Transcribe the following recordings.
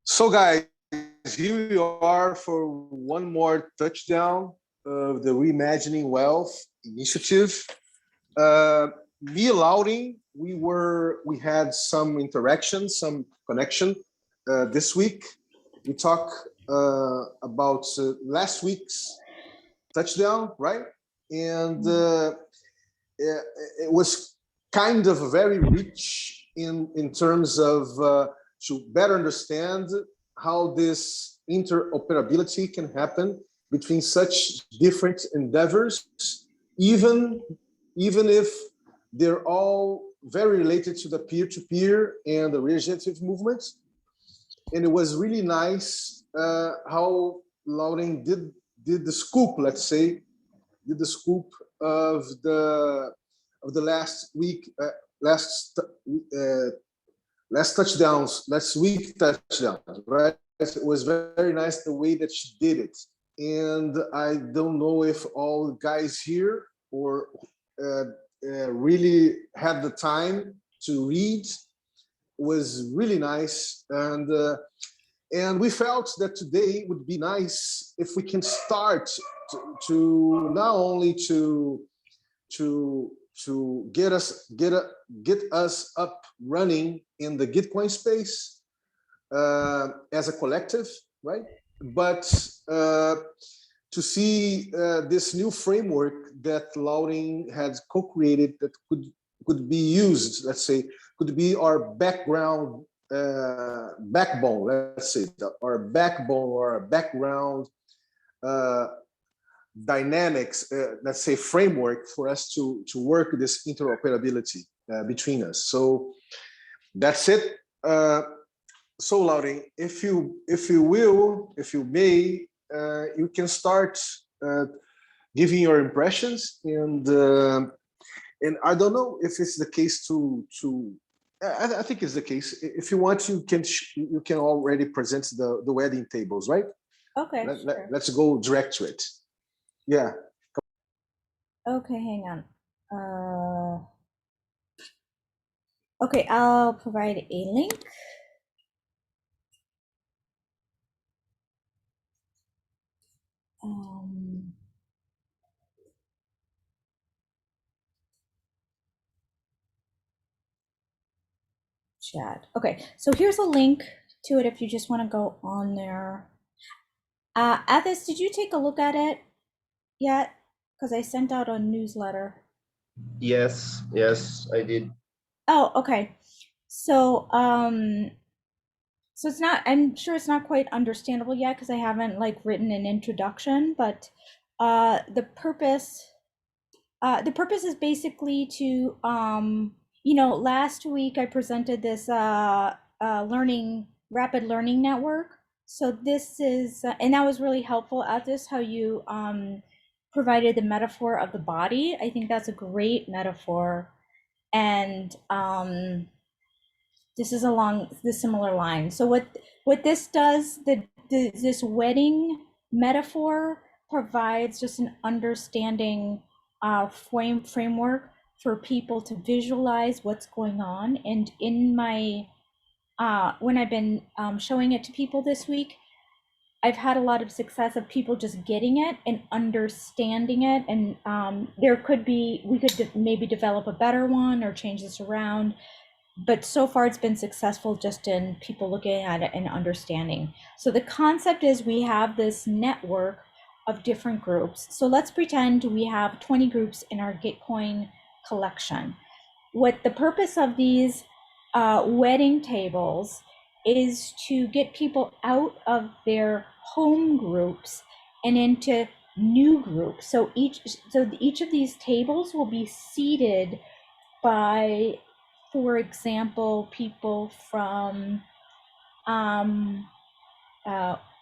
So guys, here we are for one more touchdown of the Reimagining Wealth initiative. Me and Louding, we had some interaction, some connection this week. We talked about last week's touchdown, right? And it was kind of very rich in terms of to better understand how this interoperability can happen between such different endeavors, even if they're all very related to the peer-to-peer and the regenerative movements. And it was really nice how Lauren did the scoop, let's say, did the scoop of the last week, last week touchdowns, right? It was very nice the way that she did it, and I don't know if all guys here or really had the time to read. It was really nice, and we felt that today would be nice if we can start to not only to get us up running in the Gitcoin space as a collective, right? But to see this new framework that Lauren had co-created that could be used, let's say, could be our backbone, let's say, our backbone or our background dynamics, let's say, framework for us to work this interoperability between us. So that's it. So Lauren, if you may, you can start giving your impressions, and I don't know if it's the case to I think it's the case. If you want, you can already present the wedding tables, right? Okay. Sure. Let's go direct to it. Yeah. Okay, hang on. Okay, I'll provide a link. Chat. Okay, so here's a link to it if you just want to go on there. Athis, did you take a look at it yet? Because I sent out a newsletter. Yes, I did. Oh, okay. So so it's not, I'm sure it's not quite understandable yet because I haven't like written an introduction, but the purpose is basically to last week I presented this rapid learning network. So this is and that was really helpful at this, how you provided the metaphor of the body. I think that's a great metaphor, and this is along the similar line. So what this does, this wedding metaphor provides just an understanding framework for people to visualize what's going on. And in my when I've been showing it to people this week, I've had a lot of success of people just getting it and understanding it. And we could maybe develop a better one or change this around. But so far it's been successful just in people looking at it and understanding. So the concept is we have this network of different groups. So let's pretend we have 20 groups in our Gitcoin collection. What the purpose of these wedding tables is to get people out of their home groups and into new groups. So each of these tables will be seeded by, for example, people from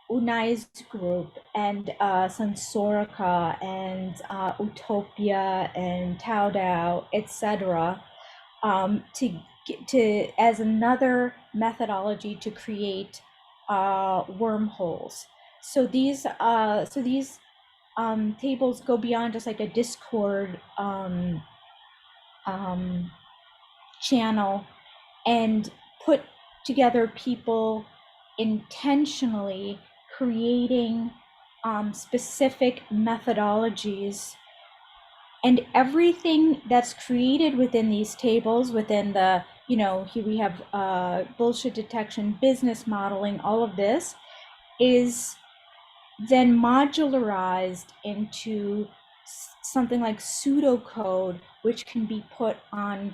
Unai's group and Sansorica and Utopia and Taodao, etc., to as another methodology to create wormholes. So these tables go beyond just like a Discord channel and put together people intentionally creating specific methodologies, and everything that's created within these tables, within the, here we have bullshit detection, business modeling, all of this is then modularized into something like pseudocode, which can be put on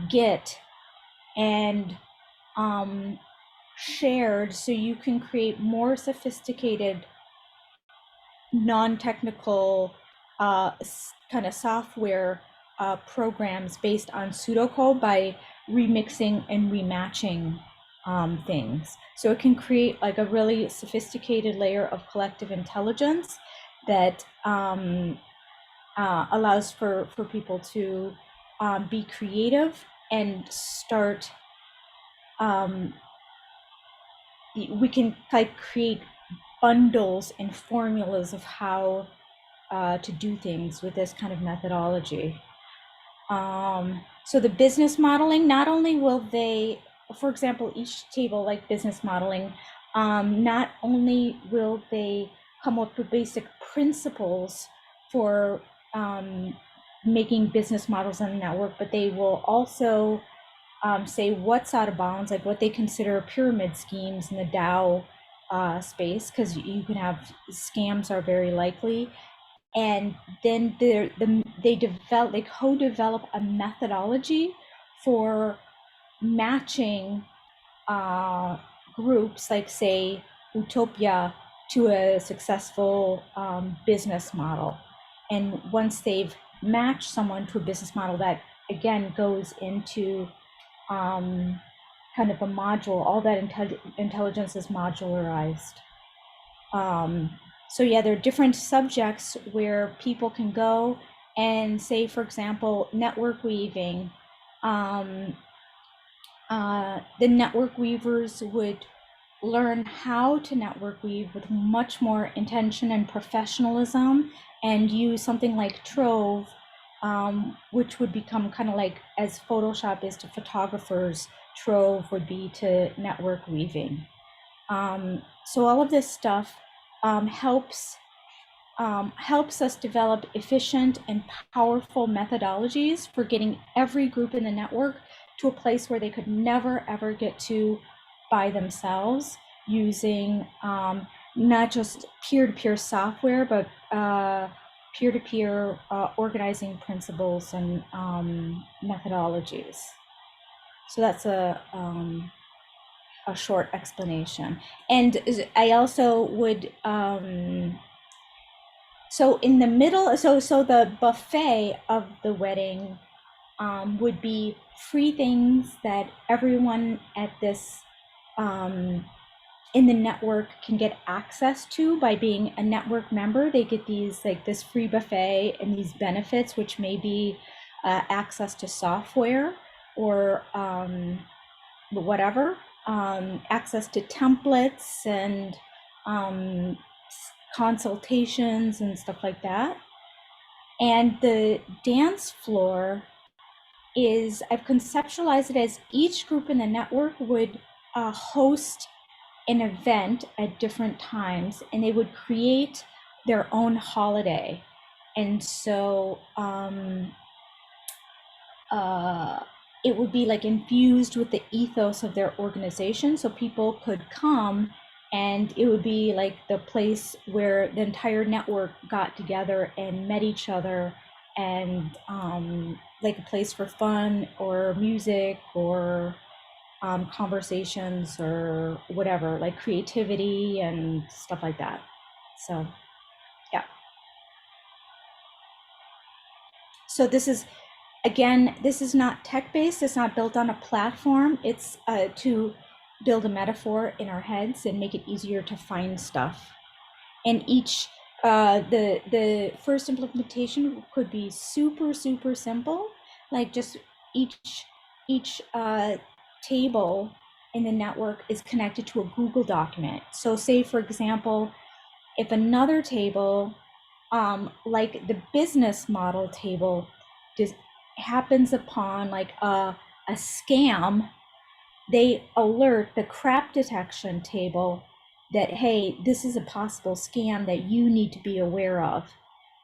Git and shared, so you can create more sophisticated, non-technical kind of software programs based on pseudocode by remixing and rematching things. So it can create like a really sophisticated layer of collective intelligence that allows for people to be creative and start. We can like create bundles and formulas of how to do things with this kind of methodology. So the business modeling, not only will they, for example, each table like business modeling, not only will they come up with basic principles for making business models on the network, but they will also say what's out of bounds, like what they consider pyramid schemes in the DAO space, because you can have scams are very likely. And then they co-develop a methodology for matching groups, like say Utopia, to a successful business model. And once they've matched someone to a business model, that again goes into kind of a module. All that intelligence is modularized. So yeah, there are different subjects where people can go and say, for example, network weaving. The network weavers would learn how to network weave with much more intention and professionalism, and use something like Trove, which would become kind of like, as Photoshop is to photographers, Trove would be to network weaving. So all of this stuff helps us develop efficient and powerful methodologies for getting every group in the network to a place where they could never ever get to by themselves, using not just peer-to-peer software, but peer-to-peer organizing principles and methodologies. So that's a short explanation. And I also would, so in the middle, so the buffet of the wedding would be free things that everyone at this in the network can get access to by being a network member. They get these, like this free buffet and these benefits, which may be access to software or whatever, access to templates and consultations and stuff like that. And the dance floor is, I've conceptualized it as each group in the network would host an event at different times, and they would create their own holiday. And so it would be like infused with the ethos of their organization, so people could come and it would be like the place where the entire network got together and met each other, and like a place for fun or music or conversations or whatever, like creativity and stuff like that. So yeah. So this is, again, this is not tech-based, it's not built on a platform. It's to build a metaphor in our heads and make it easier to find stuff. And each, the first implementation could be super simple, like just each table in the network is connected to a Google document. So say, for example, if another table, like the business model table, just happens upon like a scam they alert the crap detection table that, hey, this is a possible scam that you need to be aware of.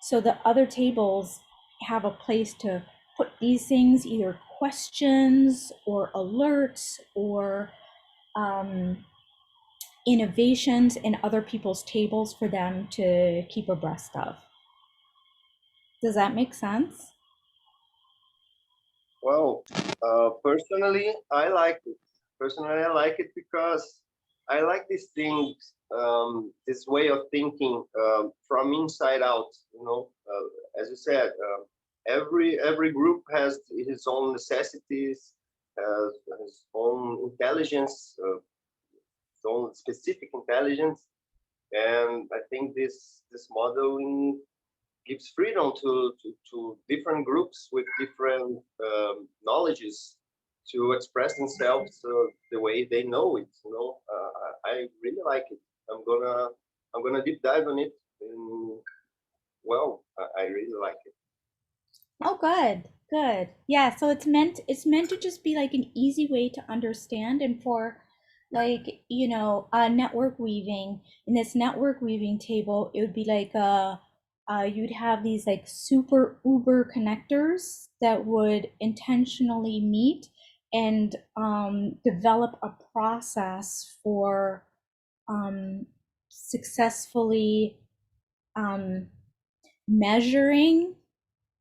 So the other tables have a place to put these things, either questions or alerts or innovations in other people's tables for them to keep abreast of. Does that make sense? Well, personally, I like it. Personally, I like it because I like these things, this way of thinking from inside out. You know, as you said, every group has its own necessities, has its own intelligence, its own specific intelligence, and I think this modeling gives freedom to different groups with different knowledges to express themselves the way they know it. You know, I really like it. I'm gonna deep dive on it. And, well, I really like it. Oh, good, good. Yeah, so it's meant to just be like an easy way to understand and for like, network weaving. In this network weaving table, it would be like you'd have these like super uber connectors that would intentionally meet and develop a process for successfully um, measuring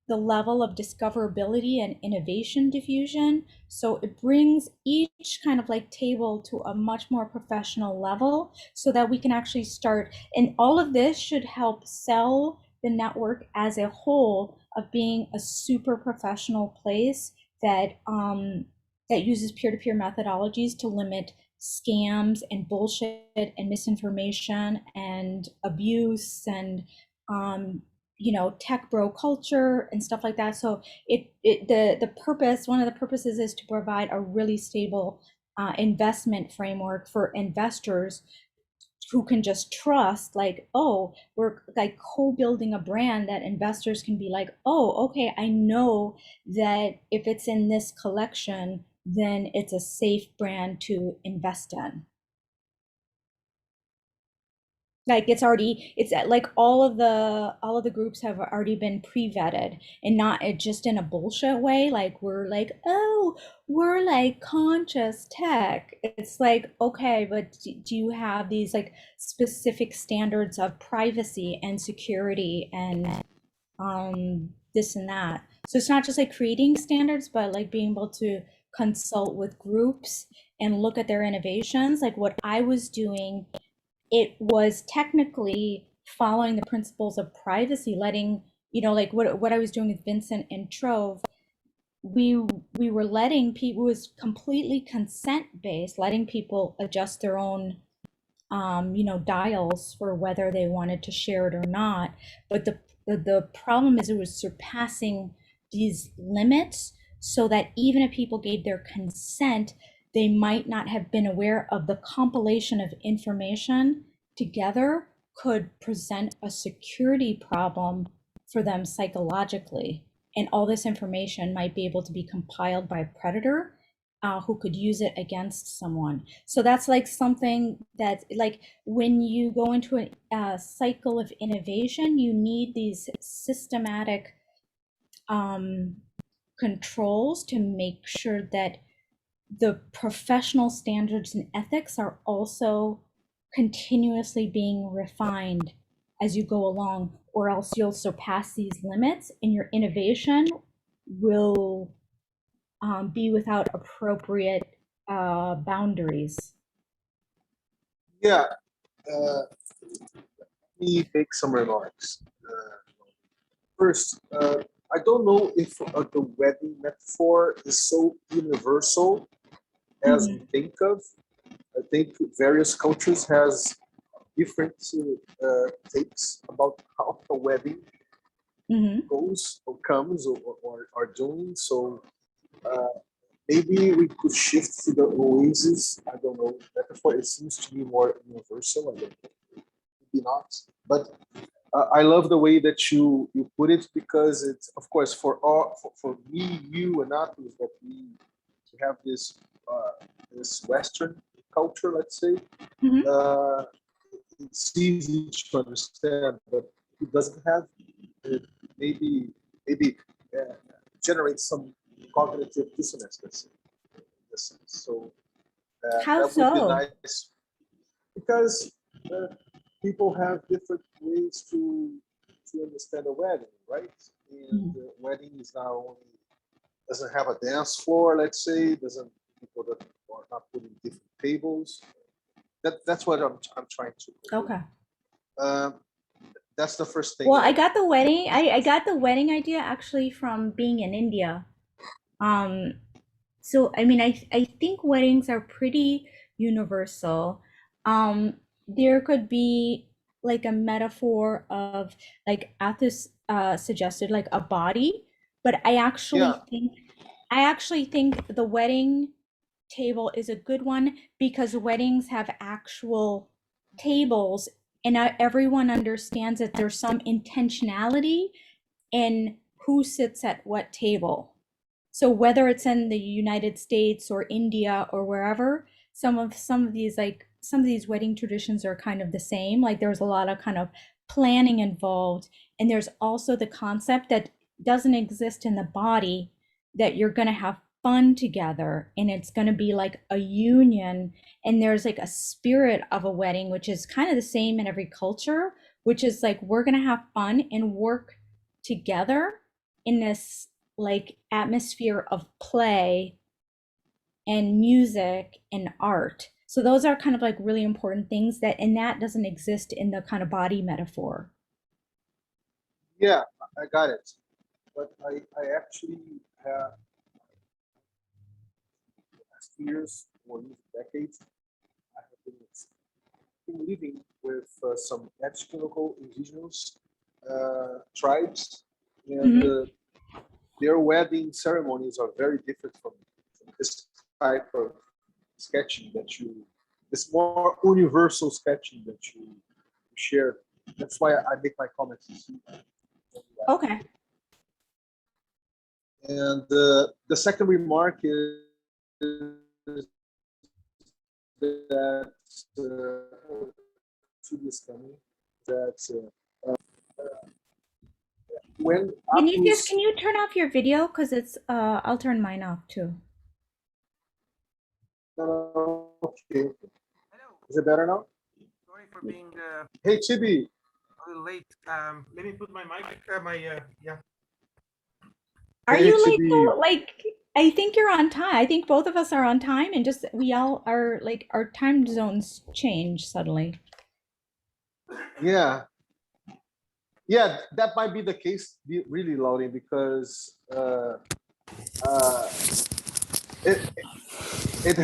the level of discoverability and innovation diffusion. So it brings each kind of like table to a much more professional level so that we can actually start. And all of this should help sell the network as a whole of being a super professional place that that uses peer-to-peer methodologies to limit scams and bullshit and misinformation and abuse and tech bro culture and stuff like that. So the purpose, one of the purposes is to provide a really stable investment framework for investors who can just trust, like, oh, we're like co-building a brand that investors can be like, oh, okay, I know that if it's in this collection, then it's a safe brand to invest in. Like it's like all of the groups have already been pre-vetted and not just in a bullshit way, like we're like, oh, we're like conscious tech. It's like, okay, but do you have these like specific standards of privacy and security and this and that? So it's not just like creating standards, but like being able to consult with groups and look at their innovations. Like what I was doing, it was technically following the principles of privacy, letting, like what I was doing with Vincent and Trove, we we were letting people, it was completely consent based, letting people adjust their own dials for whether they wanted to share it or not. But the problem is it was surpassing these limits so that even if people gave their consent, they might not have been aware of the compilation of information together could present a security problem for them psychologically. And all this information might be able to be compiled by a predator who could use it against someone. So that's like something that, like, when you go into a cycle of innovation, you need these systematic controls to make sure that the professional standards and ethics are also continuously being refined as you go along, or else you'll surpass these limits and your innovation will be without appropriate boundaries. Yeah, let me make some remarks. First, I don't know if the wedding metaphor is so universal as we think of. I think various cultures has different takes about how a wedding goes or comes or are doing. So maybe we could shift to the oasis. I don't know. Metaphor, it seems to be more universal. I don't know. Maybe not. But I love the way that you put it, because it's, of course, for all for me, you, and others, that we have this this Western culture, let's say, Mhm. it's easy to understand, but it doesn't have maybe uh, generate some cognitive dissonance, let's say, in this sense. So How that would be so? nice because people have different ways to understand a wedding, right? And Mhm. the wedding is not only doesn't have a dance floor, let's say, doesn't people that are not putting different tables. That's what I'm trying to promote. Okay. Um, that's the first thing Well, that I got the wedding. I got the wedding idea actually from being in India. Um, so I mean, I think weddings are pretty universal. There could be like a metaphor of like Athos suggested, like a body, but yeah I actually think the wedding table is a good one because weddings have actual tables and everyone understands that there's some intentionality in who sits at what table. So whether it's in the United States or India or wherever, some of these wedding traditions are kind of the same. Like there's a lot of kind of planning involved, and there's also the concept that doesn't exist in the body that you're going to have fun together and it's going to be like a union, and there's like a spirit of a wedding which is kind of the same in every culture, which is like we're going to have fun and work together in this like atmosphere of play and music and art. So those are kind of like really important things that, and that doesn't exist in the kind of body metaphor. yeah I got it. But I actually have last years or even decades I have been living with some ethnical indigenous tribes, and Mm-hmm. their wedding ceremonies are very different from this type of sketching that you, this more universal sketching that you share. That's why I make my comments. Okay. And the second remark is that to this coming that when Vinicius, Apus, can you turn off your video? Because it's, I'll turn mine off too. okay, Hello. is it better now? Sorry for being Hey Chibi, a little late. Let me put my mic. Yeah. Are hey you late Chibi, though? Like, I think you're on time. I think both of us are on time, and just we all are like our time zones change suddenly. yeah, yeah, that might be the case, really, Loading, because uh, it it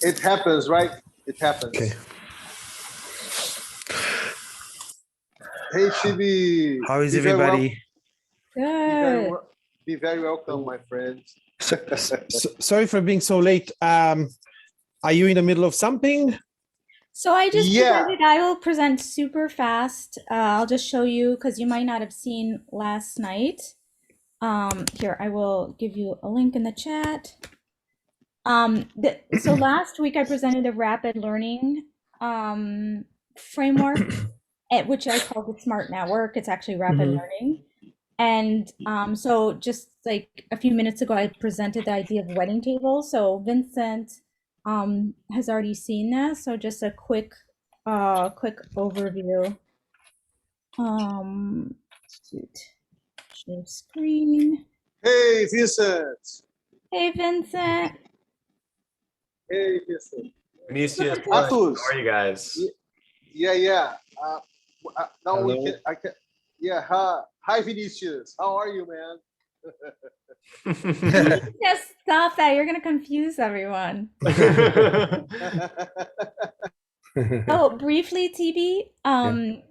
it happens, right? It Okay. happens. Hey Chibi, How is be very well, everybody? be very Good. be very welcome, my friend. Sorry for being so late. Are you in the middle of something? So I just Yeah, presented, I will present super fast. I'll just show you because you might not have seen last night. Here, I will give you a link in the chat. So last week I presented a rapid learning framework, at which I called it Smart Network. It's actually rapid Mhm. learning. And so just like a few minutes ago, I presented the idea of wedding tables. So Vincent has already seen this. So just a quick overview. Shoot, share screen. hey Vincent, Hey, Vincent. hey Vincent, Vinicius, what? Atus, How are you guys? yeah. Now we Hello. I can, yeah. Hi Vinicius, how are you, man? You need to stop that. You're gonna confuse everyone. Oh, briefly, TB.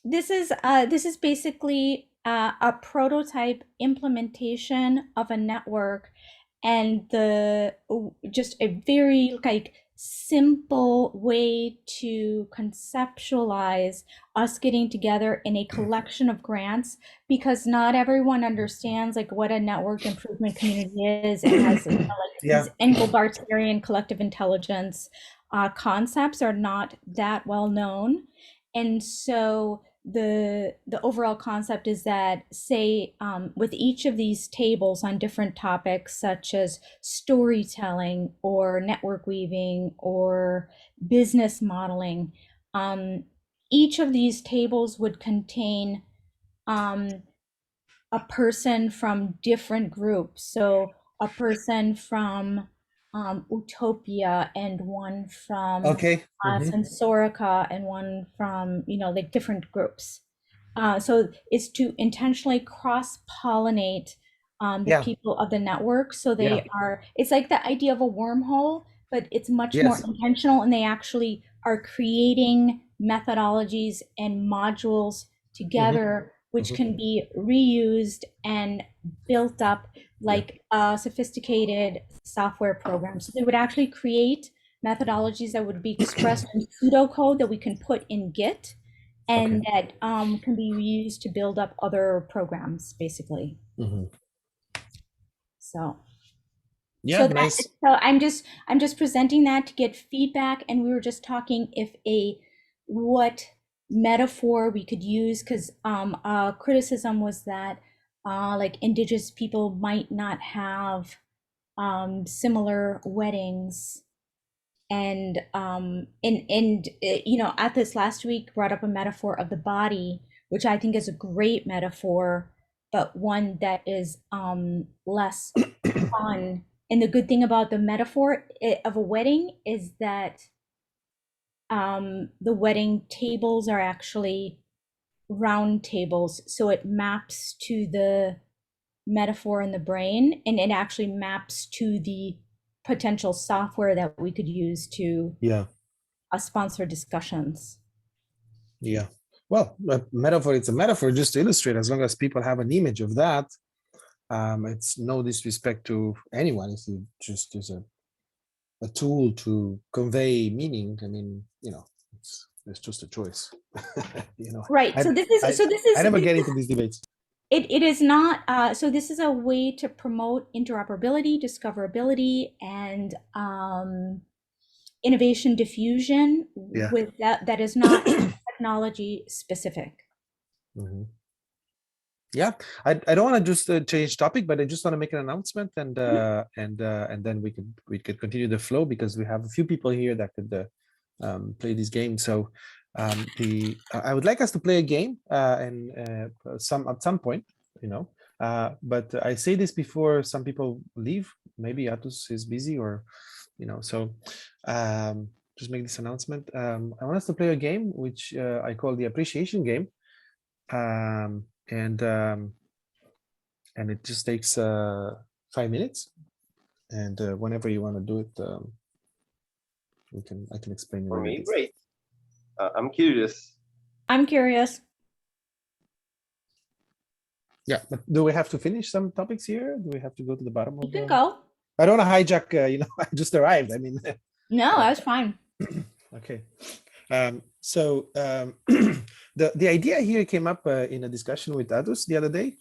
This is basically a prototype implementation of a network and the just a very like simple way to conceptualize us getting together in a collection of grants, because not everyone understands like what a network improvement community is. It has like Yeah. these Engelbartian collective intelligence concepts are not that well known, and so the overall concept is that, say, with each of these tables on different topics such as storytelling or network weaving or business modeling, each of these tables would contain a person from different groups. So a person from Utopia, and one from Okay. Mhm. Sensorica, and one from, like different groups. So it's to intentionally cross-pollinate the Yeah. people of the network. So Yeah. it's like the idea of a wormhole, but it's much more Yes. intentional, and they actually are creating methodologies and modules together, which Mhm. can be reused and built up like a sophisticated software program. So they would actually create methodologies that would be expressed in pseudocode that we can put in Git, and that can be used to build up other programs, basically. Mhm. So Yeah. Nice. so I'm just presenting that to get feedback, and we were just talking if what metaphor we could use, because criticism was that like indigenous people might not have similar weddings, and at this last week brought up a metaphor of the body, which I think is a great metaphor, but one that is less fun. And the good thing about the metaphor of a wedding is that the wedding tables are actually round tables, so it maps to the metaphor in the brain, and it actually maps to the potential software that we could use to Yeah. sponsor discussions. Yeah. Well, a metaphor, it's a metaphor just to illustrate, as long as people have an image of that. It's no disrespect to anyone if you just use a tool to convey meaning. I mean, it's just a choice. Right. I, So this is I never get into these debates. it is not so this is a way to promote interoperability, discoverability, and innovation diffusion Yeah. with that is not technology specific. Mhm. Yeah, I don't want to just change topic, but I just want to make an announcement, and then we could continue the flow, because we have a few people here that could play this game. So I would like us to play a game and at some point, but I say this before some people leave. Maybe Atus is busy, or so just make this announcement. I want us to play a game which I call the appreciation game. And it just takes 5 minutes, and whenever you want to do it, I can explain you For what it me, is. great. I'm curious. I'm curious. Yeah, but do we have to finish some topics here? Do we have to go to the bottom You of can go. I don't want to hijack, I just arrived. I mean, No, that's fine. okay. So the idea here came up in a discussion with Adus the other day.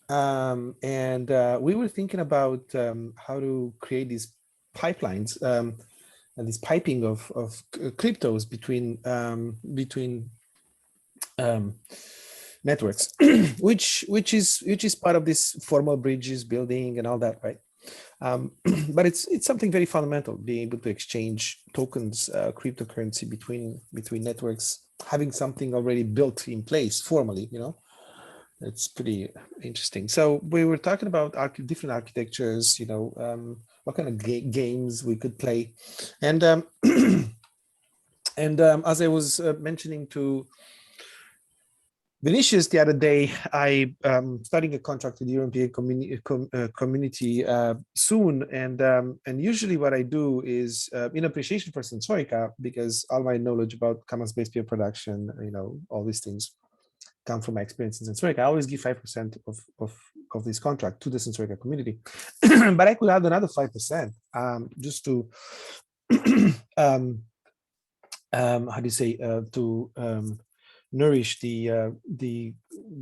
And we were thinking about how to create these pipelines and this piping of cryptos between networks, which is part of this formal bridges building and all that, right? But it's something very fundamental, being able to exchange tokens, cryptocurrency between networks, having something already built in place formally, It's pretty interesting. So we were talking about different architectures, what kind of games we could play, and as I was mentioning to Vinicius the other day, I starting a contract with the European community soon, and usually what I do is in appreciation for Sensorica, because all my knowledge about commons-based peer production, all these things come from my experience in Sensorica. I always give 5% of this contract to the Sensorica community. But I could add another 5% just to how do you say to nourish the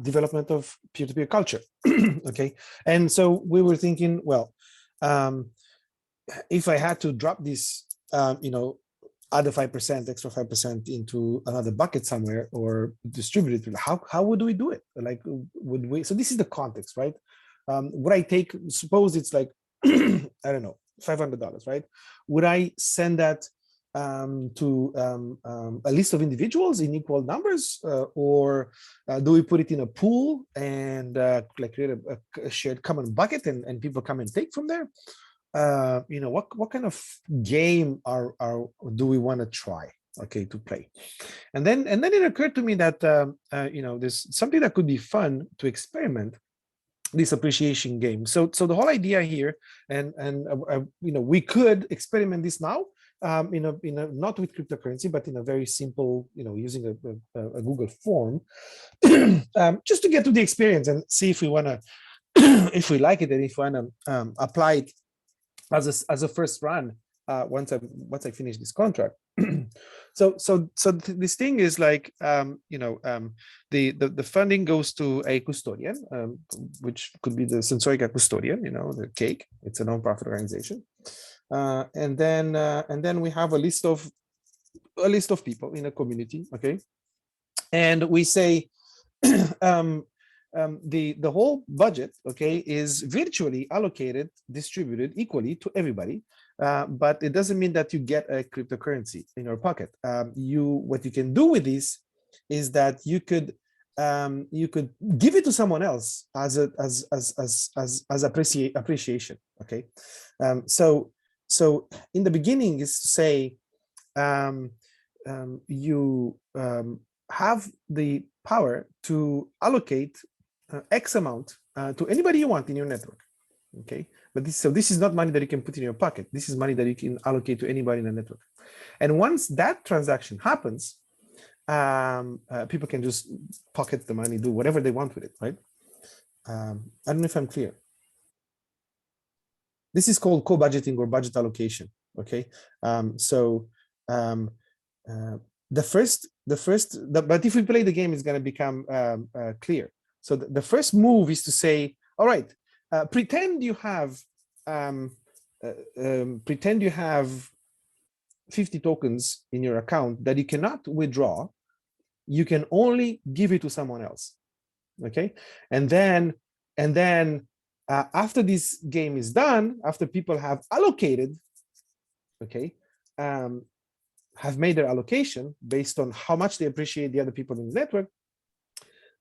development of peer-to-peer culture. Okay, and so we were thinking, well, if I had to drop this, other 5%, extra 5% into another bucket somewhere or distribute it, how would we do it? Like, would we? So this is the context, right? Would I take? Suppose it's like I don't know, $500, right? Would I send that to a list of individuals in equal numbers, or do we put it in a pool and like create a shared common bucket and people come and take from there? What kind of game do we want to try, okay, to play? And then it occurred to me that there's something that could be fun to experiment, this appreciation game. So the whole idea here, and we could experiment this now, not with cryptocurrency, but in a very simple, using a Google form, just to get to the experience and see if we want to, if we like it, and if we want to apply it as a first run once I finish this contract. So this thing is like, the funding goes to a custodian, which could be the Sensorica custodian, the cake. It's a nonprofit organization, and then we have a list of people in a community, okay, and we say the whole budget, okay, is virtually allocated, distributed equally to everybody, but it doesn't mean that you get a cryptocurrency in your pocket. What you can do with this is that you could give it to someone else as appreciation, okay. So in the beginning is to say, you have the power to allocate X amount to anybody you want in your network, okay? But this is not money that you can put in your pocket. This is money that you can allocate to anybody in the network. And once that transaction happens, people can just pocket the money, do whatever they want with it, right? I don't know if I'm clear. This is called co-budgeting or budget allocation, okay? But if we play the game, it's going to become clear. So the first move is to say, all right, pretend you have 50 tokens in your account that you cannot withdraw. You can only give it to someone else, okay? And then after this game is done, after people have allocated, okay, have made their allocation based on how much they appreciate the other people in the network,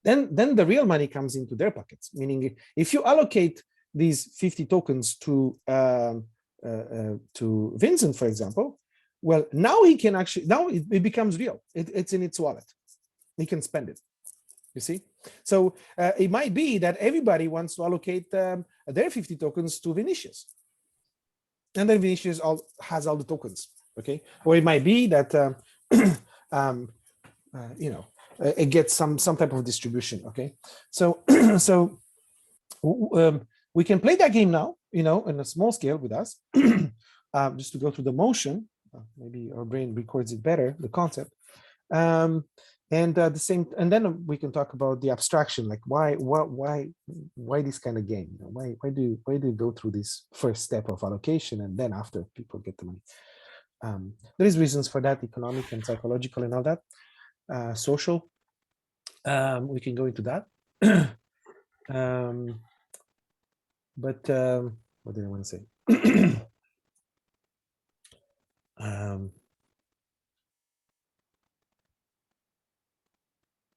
then the real money comes into their pockets. Meaning, if you allocate these 50 tokens to Vincent, for example, well, now he can actually, now it becomes real. It's in its wallet. He can spend it. You see? So it might be that everybody wants to allocate their 50 tokens to Vinicius. And then Vinicius has all the tokens. Okay, or it might be that it gets some type of distribution. Okay, so we can play that game now, in a small scale with us, just to go through the motion. Maybe our brain records it better, the concept, and then we can talk about the abstraction, like why this kind of game? Why do you go through this first step of allocation and then after people get the money? There is reasons for that, economic and psychological and all that, social. We can go into that. But what did I want to say?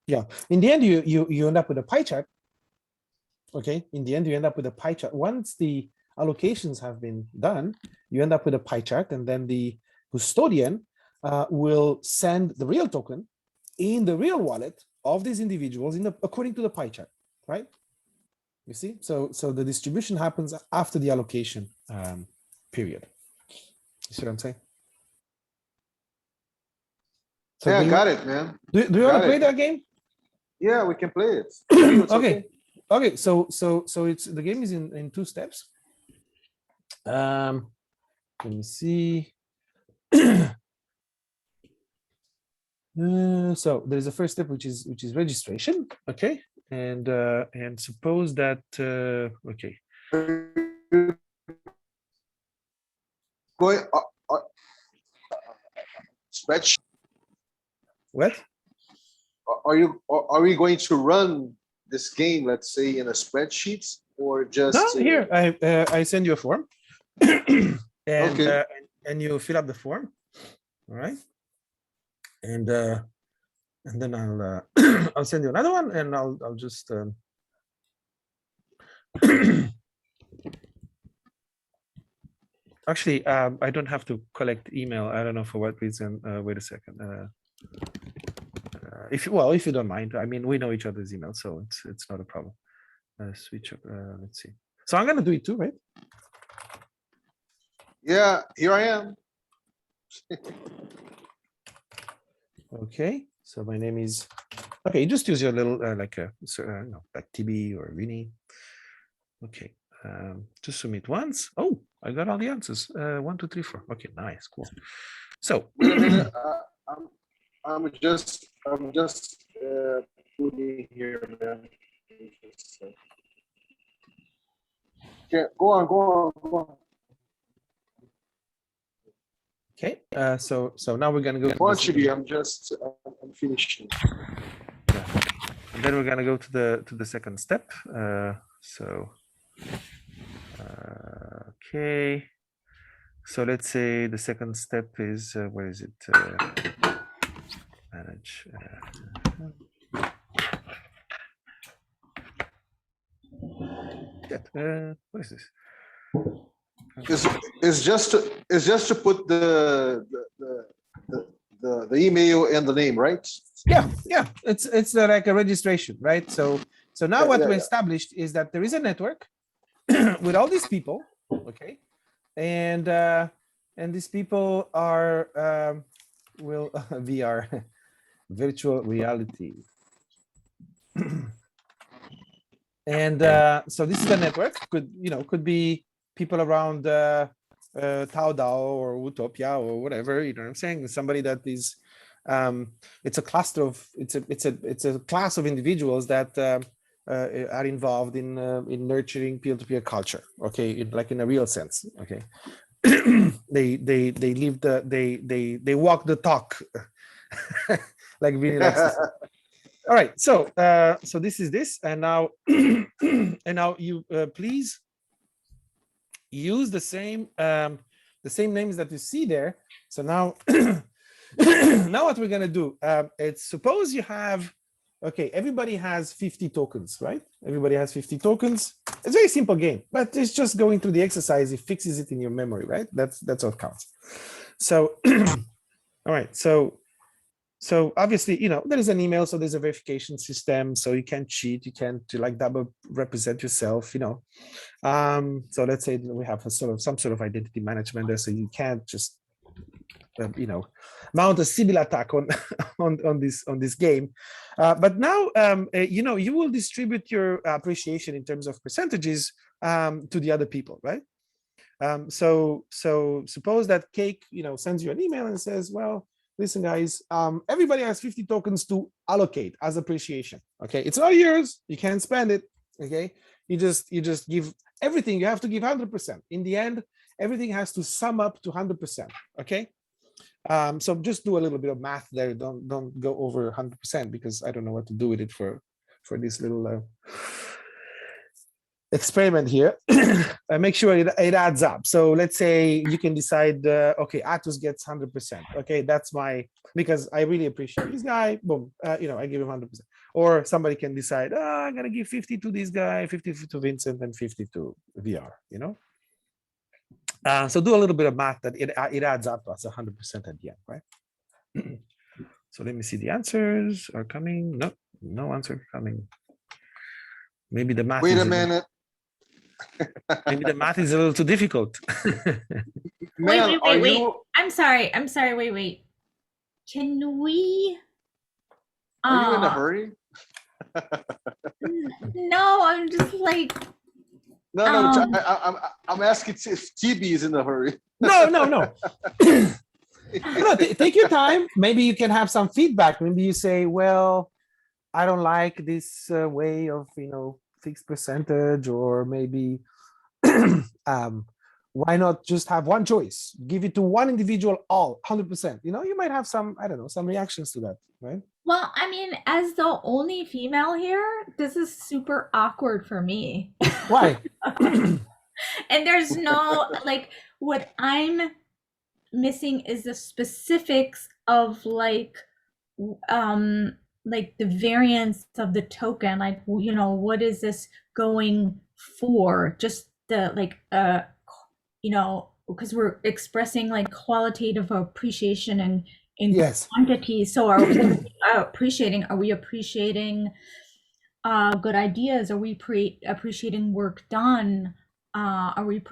Yeah, in the end, you end up with a pie chart. Okay, in the end, you end up with a pie chart. Once the allocations have been done, you end up with a pie chart, and then the custodian will send the real token in the real wallet of these individuals according to the pie chart, right? You see, so the distribution happens after the allocation period. You see what I'm saying? So yeah, got it, man. Do you want to play that game? Yeah, we can play it. Okay. Okay, so it's the game is in 2 steps. Let me see. So there's a first step which is registration. Okay, and suppose that okay. Going spreadsheet. What? Are we going to run this game, let's say, in a spreadsheet or just? No, here I send you a form, and Okay. And you fill up the form. All right, and then I'll I'll send you another one, and I'll just actually I don't have to collect email. I don't know for what reason. Wait a second. If you don't mind, I mean, we know each other's email, so it's not a problem. Switch up. Let's see. So I'm gonna do it too, right? Yeah, here I am. Okay. So my name is. Okay, just use your little like TB or Rini. Okay. Just submit once. Oh, I got all the answers. 1, 2, 3, 4. Okay, nice, cool. So Wait a minute. I'm just putting here, man. Yeah, go on. okay. So now we're gonna go. Why don't you be? I'm finishing. Yeah. And then we're gonna go to the second step. Okay. So let's say the second step is where is it? Manage. What is this? It's just to put the email and the name, right? Yeah. It's like a registration, right? So now what we yeah. established is that there is a network with all these people, okay, and these people are VR, virtual reality. And so this is the network. Could be people around Taodao or Utopia or whatever. You know what I'm saying? Somebody that is, it's a cluster of it's a class of individuals that are involved in nurturing peer-to-peer culture. Okay, like in a real sense. Okay, they live they walk the talk, like really likes to say. All right, so this is this, and now you please use the same names that you see there. So now now what we're gonna do? It's suppose you have, okay, everybody has 50 tokens, right? Everybody has 50 tokens. It's a very simple game, but it's just going through the exercise. It fixes it in your memory, right? That's what counts. So all right, so obviously, there is an email, so there's a verification system, so you can't cheat, you can't like double represent yourself, So let's say we have some sort of identity management there, so you can't just mount a Sybil attack on on this game. But now you will distribute your appreciation in terms of percentages to the other people, right? So suppose that Cake sends you an email and says, well, listen, guys, everybody has 50 tokens to allocate as appreciation. Okay, it's not yours, you can't spend it. Okay, you just give everything. You have to give 100%. In the end, everything has to sum up to 100%. Okay, so just do a little bit of math there. Don't go over 100% because I don't know what to do with it for this little experiment here. Make sure it adds up. So let's say you can decide, okay, Atos gets 100%. Okay, that's because I really appreciate this guy. Boom, I give him 100%. Or somebody can decide, I'm gonna give 50 to this guy, 50 to Vincent, and 50 to VR. So do a little bit of math that it adds up to us 100% at the end, right? So let me see. The answers are coming. No answer coming. Maybe the math. Wait a minute. Maybe the math is a little too difficult. Man, wait. I'm sorry. Wait. Can we? Are you in a hurry? No, I'm just like, No, I'm asking if TB is in a hurry. No. No, take your time. Maybe you can have some feedback. Maybe you say, well, I don't like this way of, fixed percentage, or maybe why not just have one choice? Give it to one individual, all 100%. You might have some, I don't know, some reactions to that, right? well, I mean, as the only female here, this is super awkward for me. Why? And there's no, like, what I'm missing is the specifics of like the variance of the token, like, what is this going for? Just the like because we're expressing like qualitative appreciation and in Yes. quantity. So are we appreciating good ideas? Are we appreciating work done? Are we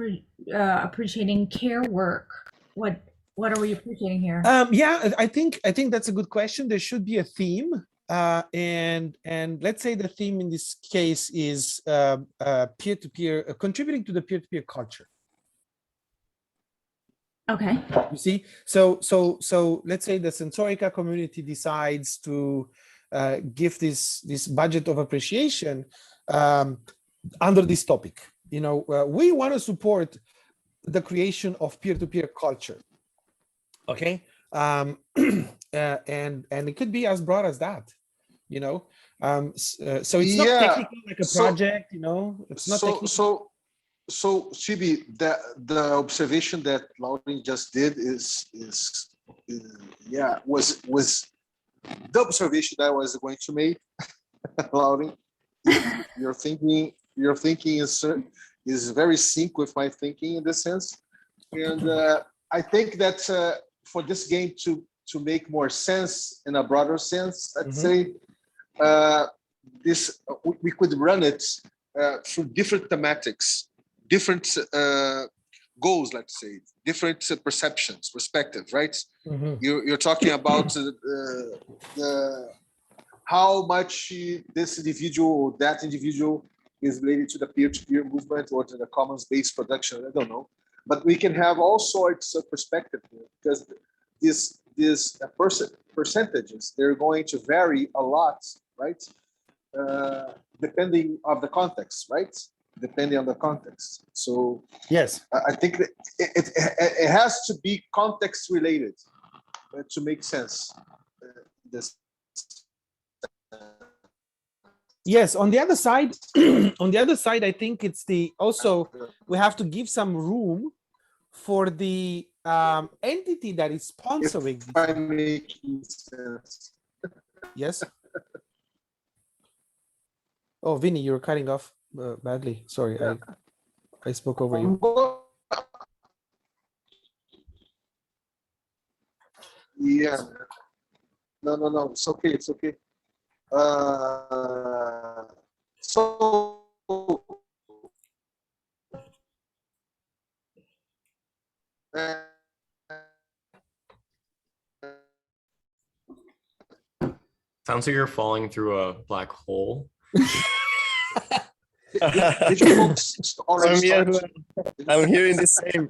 appreciating care work? What are we appreciating here? Yeah, I think that's a good question. There should be a theme, and let's say the theme in this case is peer-to-peer, contributing to the peer-to-peer culture. Okay. You see, so let's say the Sensorica community decides to give this budget of appreciation under this topic. We want to support the creation of peer-to-peer culture. Okay, and it could be as broad as that. So it's not technical like a project. It's not technical. So Chibi, the observation that Lauren just did was the observation that I was going to make. Lauren, your thinking is very sync with my thinking in this sense, and I think that for this game to make more sense in a broader sense, I'd say we could run it through different thematics, different goals, let's say, different perspective, right? You're talking about how much this individual or that individual is related to the peer-to-peer movement or to the commons-based production. I don't know, but we can have all sorts of perspective here, because these percentages, they're going to vary a lot, right? Depending on the context, right? Depending on the context. So yes, I think that it has to be context related to make sense. Yes, on the other side, I think it's also we have to give some room for the entity that is sponsoring. If I'm making sense. Yes. Oh, Vinny, you're cutting off badly. Sorry, yeah. I spoke over you. Yeah. No. It's okay. It's okay. So Sounds like you're falling through a black hole. did you folks already start? I'm hearing the same.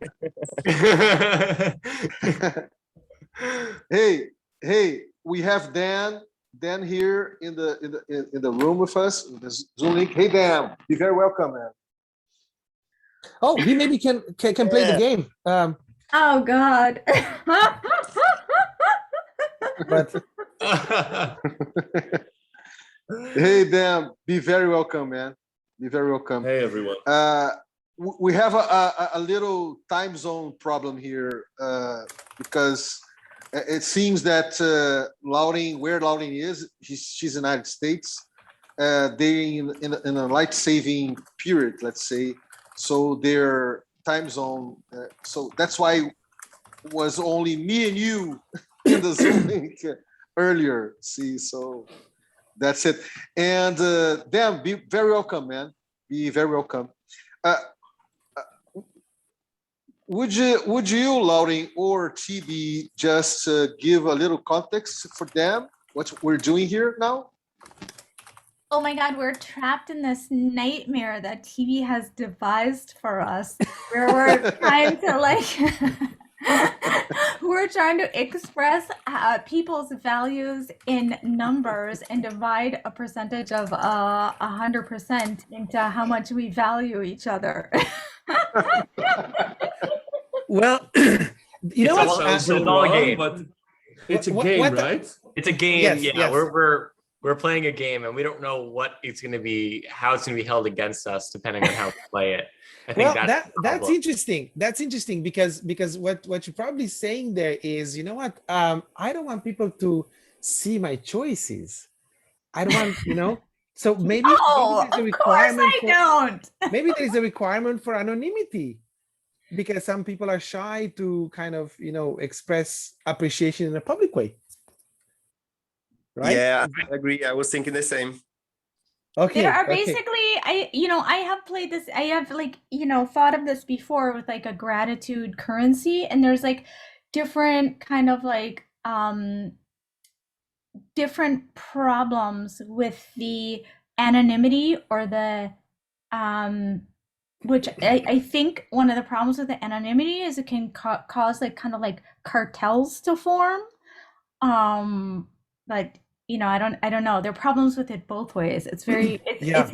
Hey, we have Dan here in the room with us, in the Zoom link. Hey Dan, be very welcome, man. Oh, he maybe can play the game. Oh God. But Hey Dan, be very welcome, man. Be very welcome. Hey everyone. We have a little time zone problem here because it seems that where Lauren is, she's in the United States. They're in a light saving period, let's say. So their time zone. So that's why it was only me and you in the Zoom link earlier. See, so that's it. And Dan, be very welcome, man. Be very welcome. Would you, Lauren or TB, just give a little context for them what we're doing here now? Oh my God, we're trapped in this nightmare that TV has devised for us, where we're trying to we're trying to express people's values in numbers and divide a percentage of 100% into how much we value each other. Well, you know It all what? sounds so It's all a wrong, game. but It's a What, game, what, right? it's a game. yes, Yeah, yes. we're playing a game, and we don't know what it's going to be, how it's going to be held against us, depending on how we play it. I think Well, that's the that's problem. interesting. That's interesting because what you're probably saying there is, you know what? I don't want people to see my choices. I don't want, you know. So maybe Oh, there's a of course requirement I for don't. maybe there is a requirement for anonymity because some people are shy to kind of, you know, express appreciation in a public way, right? Yeah, I agree. I was thinking the same. Okay, There are okay. basically, I have played this, I have thought of this before with like a gratitude currency, and there's like different kind of different problems with the anonymity or the which I think one of the problems with the anonymity is it can cause like kind of like cartels to form. But I don't know. There are problems with it both ways. It's very Yeah.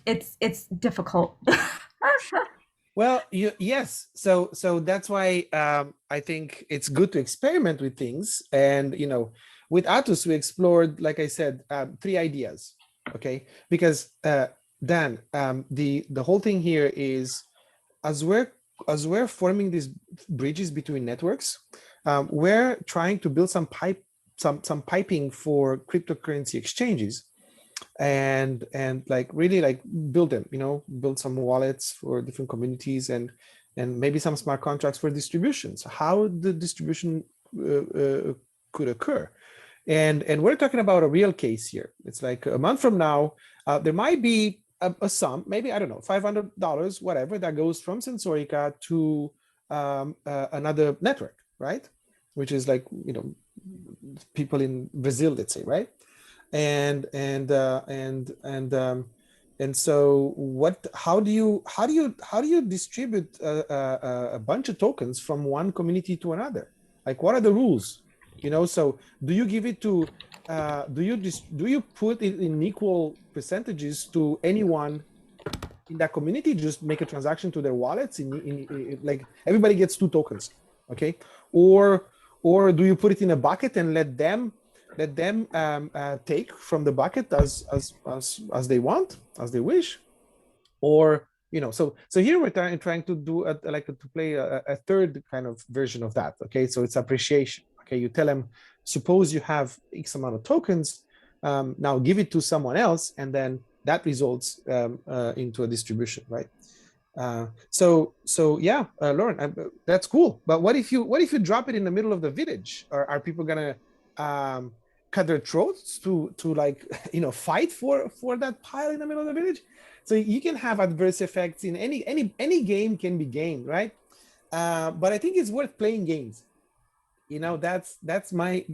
it's difficult. Well, yes. So that's why I think it's good to experiment with things. And you know, with Atus, we explored, like I said, 3 ideas. Okay, because Dan, the whole thing here is as we're forming these bridges between networks, we're trying to build some piping for cryptocurrency exchanges and like really like build them, you know, build some wallets for different communities and maybe some smart contracts for distributions, how the distribution could occur. And we're talking about a real case here. It's like a month from now, there might be a sum, maybe, I don't know, $500, whatever, that goes from Sensorica to another network, right? Which is like, you know, people in Brazil, let's say, right? And so what? How do you distribute a bunch of tokens from one community to another? Like, what are the rules? You know, so do you give it to do you put it in equal percentages to anyone in that community? Just make a transaction to their wallets in like everybody gets 2 tokens, okay? Or do you put it in a bucket and let them take from the bucket as they want, as they wish? Or, you know, so here we're trying to do to play a third kind of version of that. Okay, so it's appreciation. Okay, you tell them, suppose you have X amount of tokens, now give it to someone else, and then that results into a distribution, right? So yeah, Lauren, that's cool. But what if you drop it in the middle of the village? Are people gonna cut their throats to like you know, fight for that pile in the middle of the village? So you can have adverse effects in any game can be gamed, right? But I think it's worth playing games. You know, that's my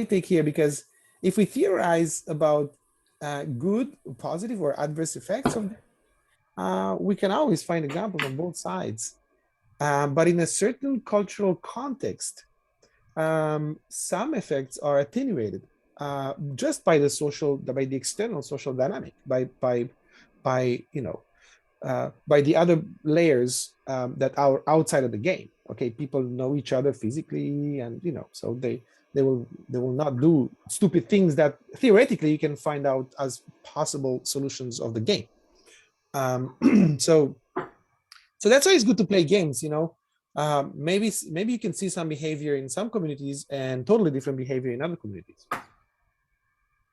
take here, because if we theorize about good, positive, or adverse effects of we can always find examples on both sides. But in a certain cultural context, some effects are attenuated just by the external social dynamic, by you know, by the other layers that are outside of the game. Okay, people know each other physically, and you know, so they will not do stupid things that theoretically you can find out as possible solutions of the game. So that's why it's good to play games, you know. Maybe you can see some behavior in some communities and totally different behavior in other communities.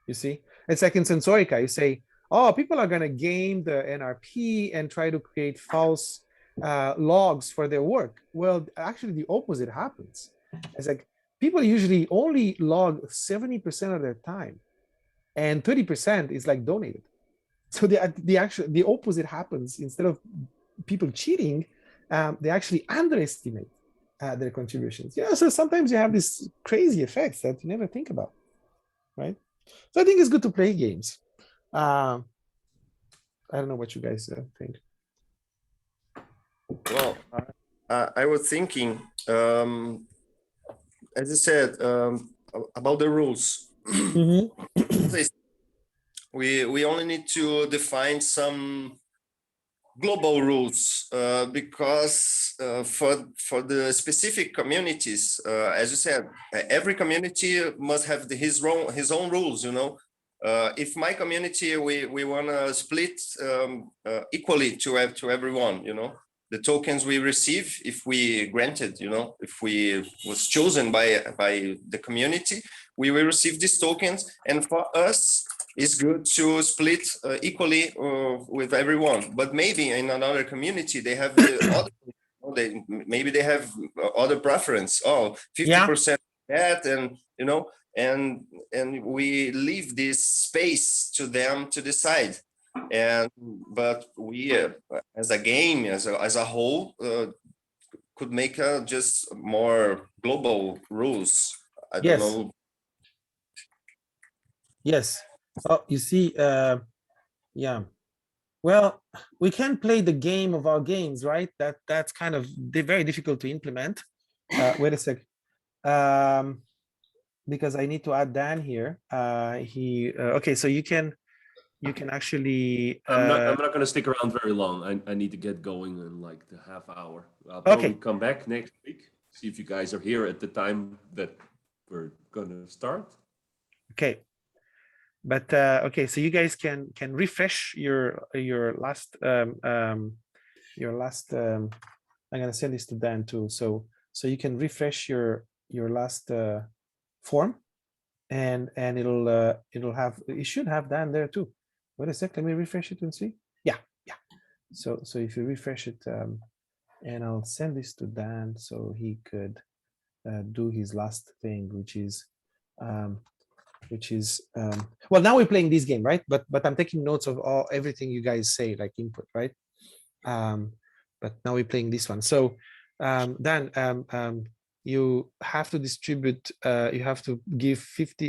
You see, it's like in Sensorica, you say, oh, people are going to game the NRP and try to create false logs for their work. Well, actually the opposite happens. It's like people usually only log 70% of their time, and 30% is like donated. So the opposite happens. Instead of people cheating, they actually underestimate their contributions. Yeah, so sometimes you have these crazy effects that you never think about, right? So I think it's good to play games. I don't know what you guys think. Well, I was thinking, as I said, about the rules. Mhm. We only need to define some global rules because for the specific communities, as you said, every community must have his own rules. If my community we want to split equally to everyone, the tokens we receive, if we granted, if we was chosen by the community, we will receive these tokens, and for us it's good to split equally with everyone. But maybe in another community they have the other, maybe they have other preference. Oh, 50% that, and and we leave this space to them to decide. But we as a game, as a whole, could make just more global rules. I don't Yes. know. Yes. Oh, you see, yeah. Well, we can play the game of our games, right? That's kind of very difficult to implement. Wait a sec. Because I need to add Dan here. Okay, so you can actually. I'm not going to stick around very long. I need to get going in like the half hour. I'll probably come back next week. See if you guys are here at the time that we're going to start. Okay. But okay, so you guys can refresh your last I'm gonna send this to Dan too. So you can refresh your last form, and it should have Dan there too. Wait a sec, let me refresh it and see. Yeah. So if you refresh it, and I'll send this to Dan so he could do his last thing, which is well, now we're playing this game, right? But I'm taking notes of everything you guys say, like input, right? But now we're playing this one. So Dan, you have to distribute, you have to give 50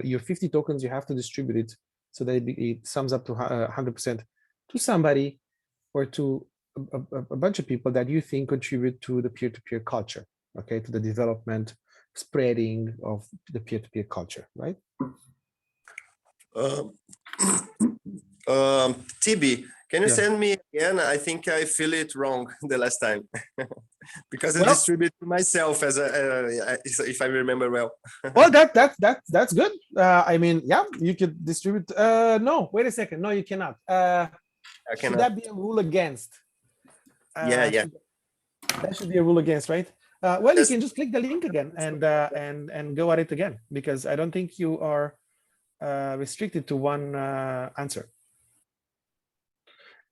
your 50 tokens, you have to distribute it so that it sums up to 100% to somebody, or to a bunch of people that you think contribute to the peer-to-peer culture, okay, to the development, spreading of the peer-to-peer culture, right? TB, can you Yeah. send me again? I think I feel it wrong the last time because I Well, distributed to myself as if I remember well. well, that's good. I mean, yeah, you could distribute. No, wait a second. No, you cannot. I Should cannot. that be a rule against? Yeah. That should be a rule against, right? Well, you That's- can just click the link again and go at it again, because I don't think you are restricted to one answer.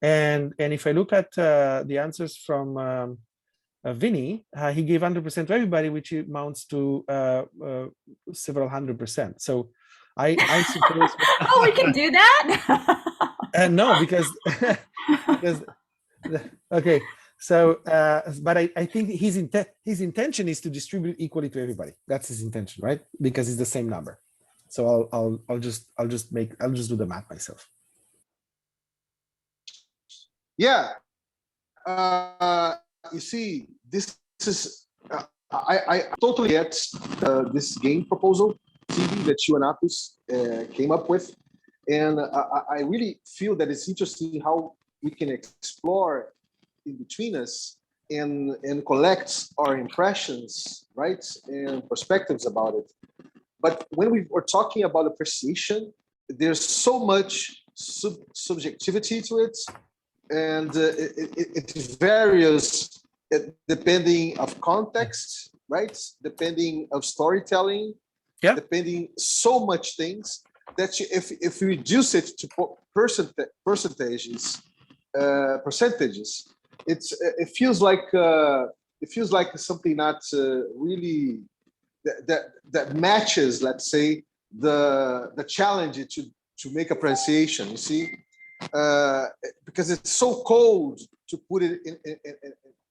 And if I look at the answers from Vinny, he gave 100% to everybody, which amounts to several 100%. So I suppose. Oh, we can do that? No, because okay. So, but I think his intention is to distribute equally to everybody. That's his intention, right? Because it's the same number. So I'll just do the math myself. Yeah. You see, this is I totally get this game proposal, TV, that you and Apis came up with, and I really feel that it's interesting how we can explore in between us and collect our impressions, right, and perspectives about it. But when we were talking about appreciation, there's so much subjectivity to it, and it varies depending of context, right? Depending of storytelling, yeah, depending so much things that if you reduce it to percentages, it feels like something not really that matches, let's say, the challenge to make a pronunciation. You see. Because it's so cold to put it in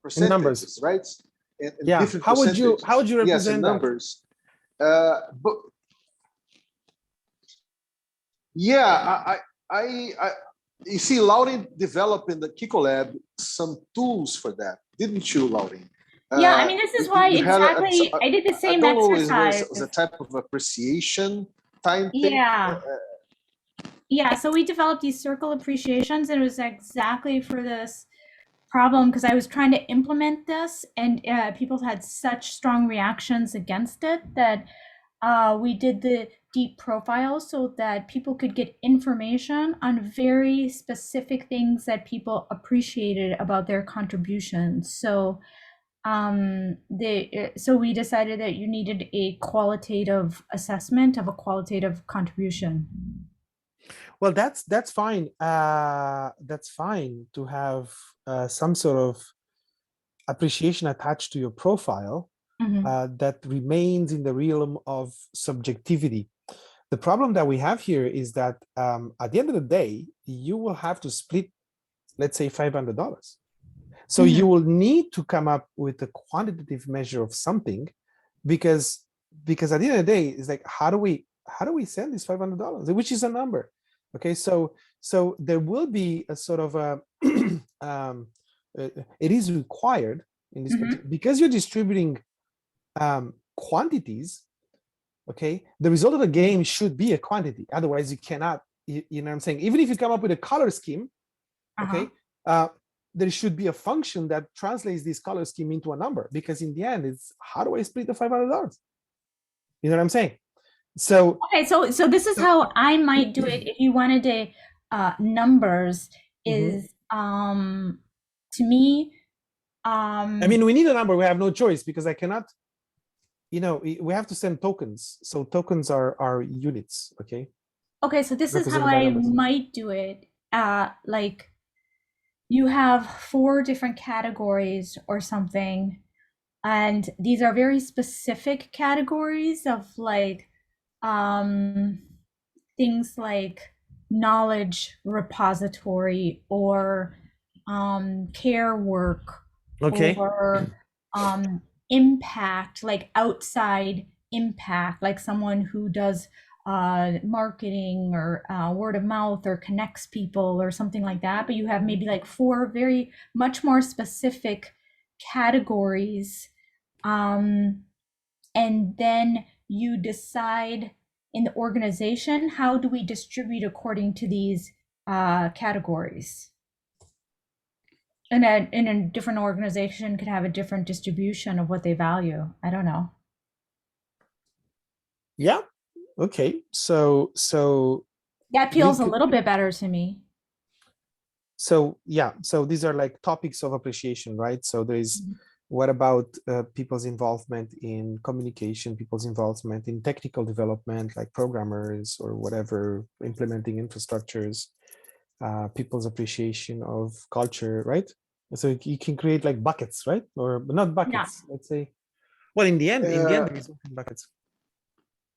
percentages, in numbers, right? In yeah. How would you represent yes, in numbers? But yeah, I you see, Lauren developed in the Kiko Lab some tools for that, didn't you, Lauren? Yeah, I mean, this is why You had exactly I did the I same don't know, exercise. was a type of appreciation time thing. Yeah. Yeah, so we developed these circle appreciations, and it was exactly for this problem because I was trying to implement this, and people had such strong reactions against it that we did the deep profile so that people could get information on very specific things that people appreciated about their contributions. So so we decided that you needed a qualitative assessment of a qualitative contribution. Well, that's fine. That's fine to have some sort of appreciation attached to your profile that remains in the realm of subjectivity. The problem that we have here is that at the end of the day, you will have to split, let's say, $500. So you will need to come up with a quantitative measure of something, because at the end of the day, it's like, how do we send this $500, which is a number? Okay, so there will be a sort of a it is required in this because you're distributing quantities. Okay, the result of the game should be a quantity, otherwise you cannot, you know what I'm saying, even if you come up with a color scheme, okay, there should be a function that translates this color scheme into a number, because in the end it's, how do I split the $500? You know what I'm saying? So okay, so this is how I might do it if you wanted to numbers is to me I mean, we need a number. We have no choice, because I cannot, you know, we have to send tokens. So tokens are units. Okay, so this is how represented by I numbers. might do it. Like you have 4 different categories or something, and these are very specific categories of like things like knowledge repository or care work, Okay. or impact, like outside impact, like someone who does marketing or word of mouth or connects people or something like that. But you have maybe like 4 very much more specific categories, and then you decide in the organization, how do we distribute according to these categories? And in a different organization could have a different distribution of what they value. I don't know. Yeah. Okay. So that feels a little bit better to me. So yeah, so these are like topics of appreciation, right? So there is, what about people's involvement in communication, people's involvement in technical development, like programmers or whatever, implementing infrastructures, people's appreciation of culture, right? So you can create like buckets, right? Or not buckets, let's say. Well, in the end, there is buckets.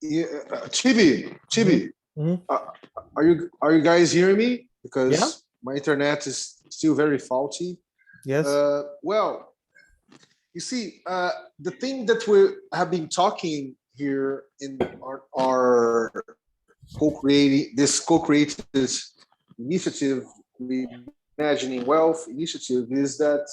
Yeah, Chibi, are you guys hearing me? Because my internet is still very faulty. Yes. Well, you see, the thing that we have been talking here in our co-created initiative, Imagining Wealth initiative, is that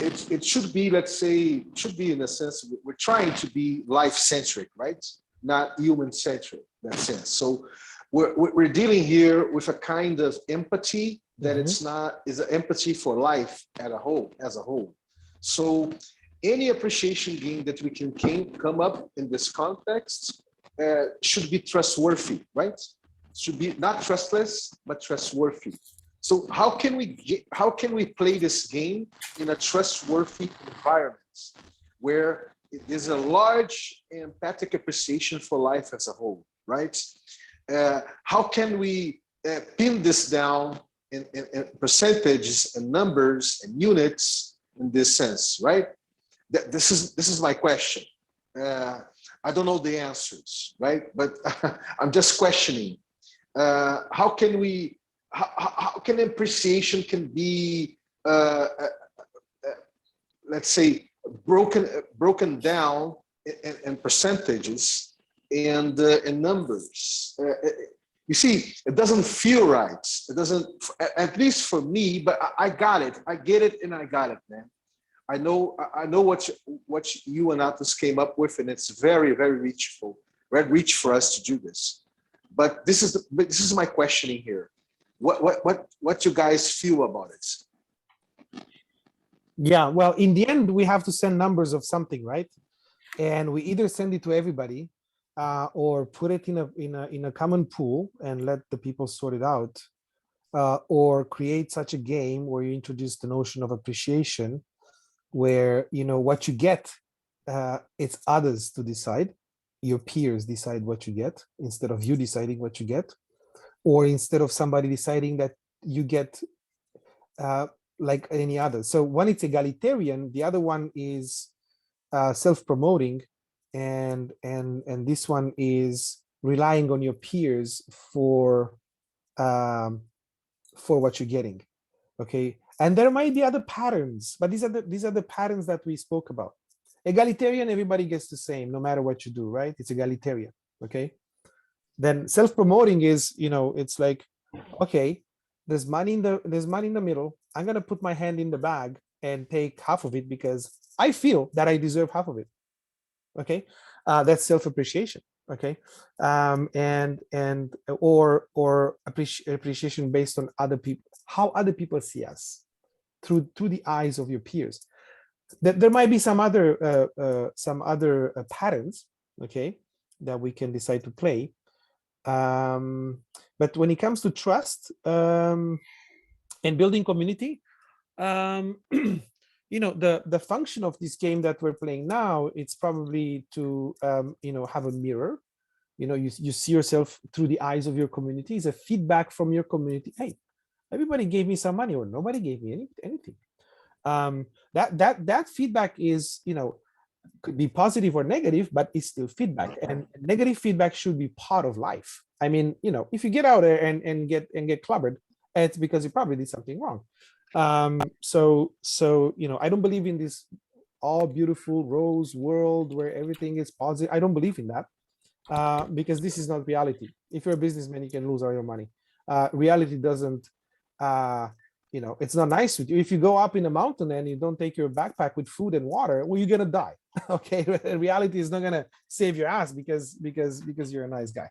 it should be, let's say, should be in a sense, we're trying to be life-centric, right? Not human-centric in that sense. So we're dealing here with a kind of empathy that it's not, is an empathy for life as a whole. So any appreciation game that we can come up in this context should be trustworthy, right? Should be not trustless, but trustworthy. So how can we play this game in a trustworthy environment where there's a large empathic appreciation for life as a whole, right? How can we pin this down in percentages and numbers and units in this sense, right? This is my question. I don't know the answers, right? But I'm just questioning. How can appreciation can be, let's say, broken down in percentages and in numbers? You see, it doesn't feel right. It doesn't, at least for me, but I got it. I get it and I got it, man. I know what you and Atlas came up with, and it's very, very reach for us to do this. But this is my questioning here. What you guys feel about it? Yeah, well, in the end, we have to send numbers of something, right? And we either send it to everybody or put it in a common pool and let the people sort it out, or create such a game where you introduce the notion of appreciation, where what you get, it's others to decide. Your peers decide what you get instead of you deciding what you get, or instead of somebody deciding that you get like any other. So one, it's egalitarian. The other one is self-promoting, and this one is relying on your peers for what you're getting. Okay, and there might be other patterns, but these are the patterns that we spoke about. Egalitarian, everybody gets the same no matter what you do, right? It's egalitarian. Okay, then self-promoting is, it's like, okay, there's money in the middle. I'm gonna put my hand in the bag and take half of it because I feel that I deserve half of it. Okay, that's self-appreciation. Okay, or appreciation based on other people, how other people see us through the eyes of your peers. There might be some other patterns, okay, that we can decide to play. But when it comes to trust and building community, the function of this game that we're playing now, it's probably to have a mirror. You see yourself through the eyes of your community. It's a feedback from your community. Hey, everybody gave me some money, or nobody gave me anything. That feedback is, could be positive or negative, but it's still feedback, and negative feedback should be part of life. I mean, if you get out there and get clobbered, it's because you probably did something wrong. So I don't believe in this all beautiful rose world where everything is positive. I don't believe in that, because this is not reality. If you're a businessman, you can lose all your money. Reality doesn't, it's not nice with you. If you go up in a mountain and you don't take your backpack with food and water, well, you're gonna die. Okay, reality is not gonna save your ass because you're a nice guy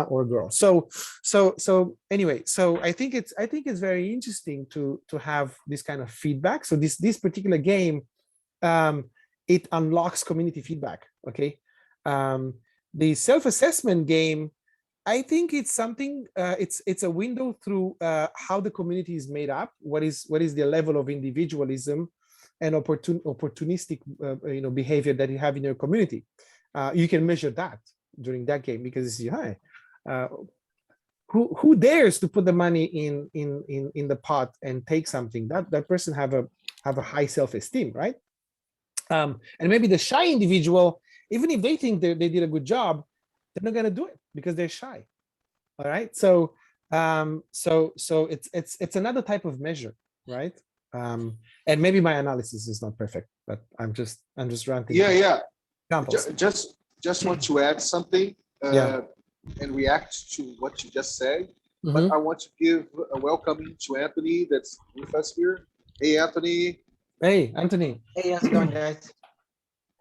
or girl. So anyway, so I think it's very interesting to have this kind of feedback. So this particular game, it unlocks community feedback. Okay, the self-assessment game, I think it's something. It's a window through how the community is made up. What is the level of individualism and opportunistic behavior that you have in your community? You can measure that during that game, because you see, who dares to put the money in the pot and take something? That person have a high self-esteem, right? And maybe the shy individual, even if they think they did a good job, they're not going to do it because they're shy. All right, so it's another type of measure, right? And maybe my analysis is not perfect, but I'm just ranting. Yeah. Examples. Just want to add something and react to what you just said. But I want to give a welcoming to Anthony that's with us here. Hey, Anthony. Hey, Anthony. Hey, how's it going, guys?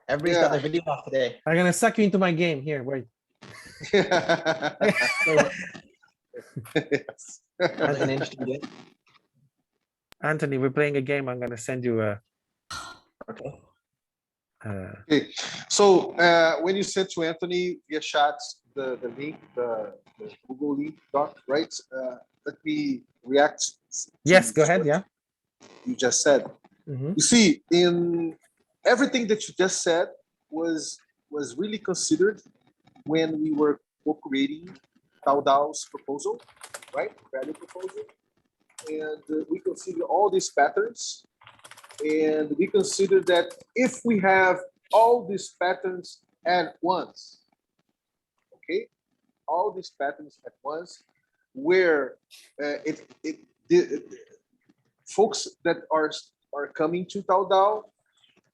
Everybody's got their video off today. I'm gonna suck you into my game. Here, wait. That's an interesting game. Anthony, we're playing a game. I'm gonna send you a. Okay. Okay. So when you sent to Anthony via chat the link, the Google link doc, right? Let me react. Yes, go ahead. Yeah. You just said. You see, in everything that you just said was really considered when we were co-creating Taodao's proposal, right? Value proposal. And we consider all these patterns. And we consider that if we have all these patterns at once, okay, all these patterns at once, where folks that are coming to Taodao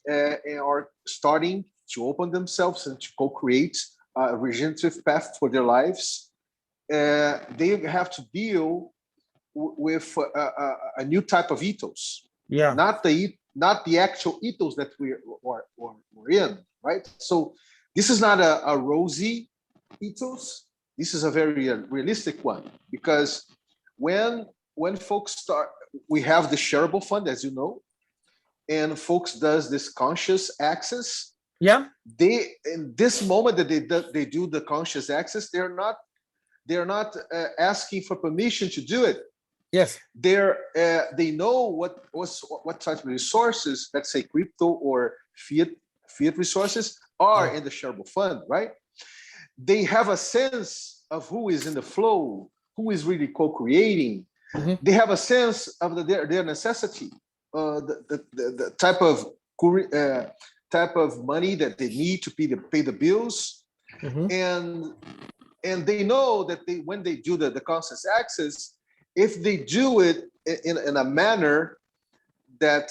and are starting to open themselves and to co-create a regenerative path for their lives, they have to deal with a new type of ethos. Yeah. Not the actual ethos that we're in, right? So this is not a rosy ethos. This is a very realistic one, because when folks start, we have the shareable fund, as you know, and folks does this conscious access. Yeah. They, in this moment that they do the conscious access, they're not asking for permission to do it. Yes. They know what type of resources, let's say crypto or fiat resources, are in the shareable fund, right? They have a sense of who is in the flow, who is really co-creating. They have a sense of their necessity, the type of money that they need to pay the bills, and they know that when they do the conscious access, if they do it in a manner that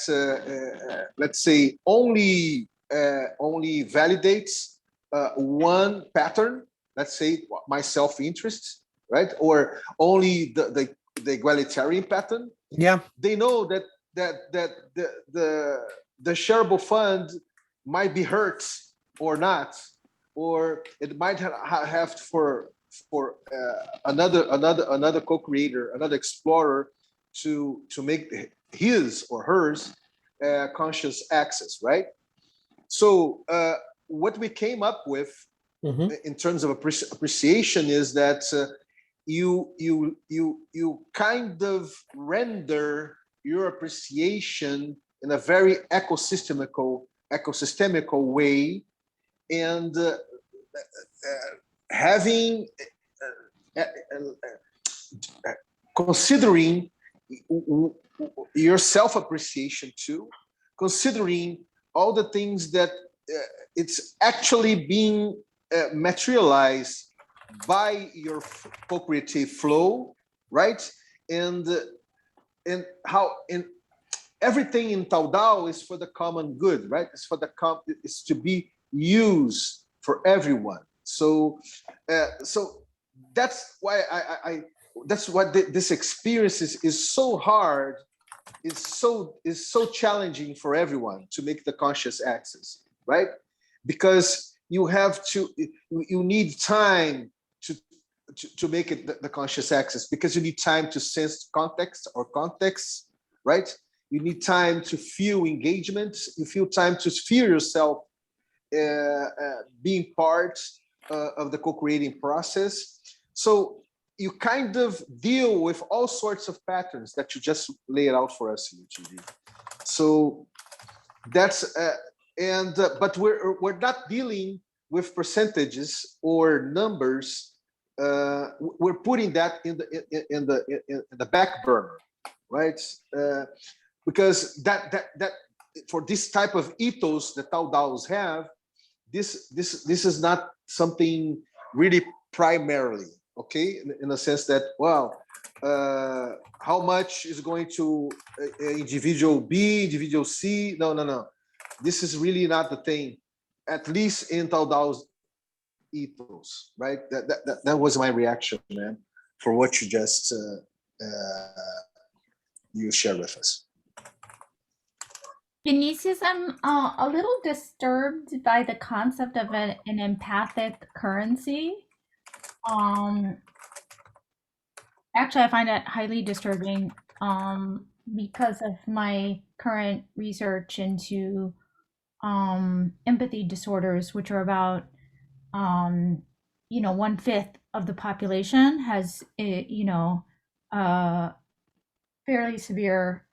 let's say only validates one pattern, let's say my self-interest, right, or only the egalitarian pattern. Yeah, they know that the shareable fund might be hurt or not, or it might have for another co-creator, another explorer to make his or hers conscious access, right? So what we came up with in terms of appreciation is that you kind of render your appreciation in a very ecosystemical way, and having considering your self-appreciation too, considering all the things that it's actually being materialized by your co-creative flow, right? And how in everything in Taodao is for the common good, right? It's for it's to be used for everyone. So that's why that's what this experience is so hard. It's so challenging for everyone to make the conscious access, right? Because you need time to make it the conscious access, because you need time to sense context, right? You need time to feel engagement. You feel time to feel yourself being part of the co-creating process. So you kind of deal with all sorts of patterns that you just laid out for us, Judy. So that's but we're not dealing with percentages or numbers. We're putting that in the back burner, right? Because that for this type of ethos that Taodaos have, this is not something really primarily, okay, in the sense that, well, how much is going to individual B, individual C? No. This is really not the thing, at least in Taodao's ethos, right? That was my reaction, man, for what you just you shared with us. Vinicius, I'm a little disturbed by the concept of an empathic currency. Actually, I find it highly disturbing because of my current research into empathy disorders, which are about 1/5 of the population has fairly severe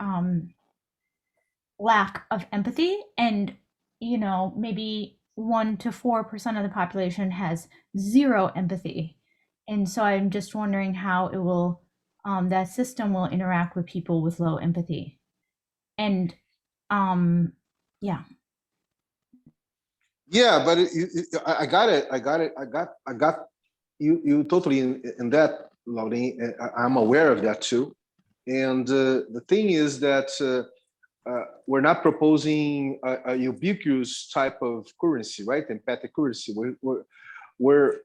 lack of empathy, and maybe 1 to 4% of the population has zero empathy. And so I'm just wondering how it will that system will interact with people with low empathy. And yeah, but I got it. I got you totally in that, Laudine. I'm aware of that too. And the thing is that we're not proposing a ubiquitous type of currency, right? Empathic currency. we're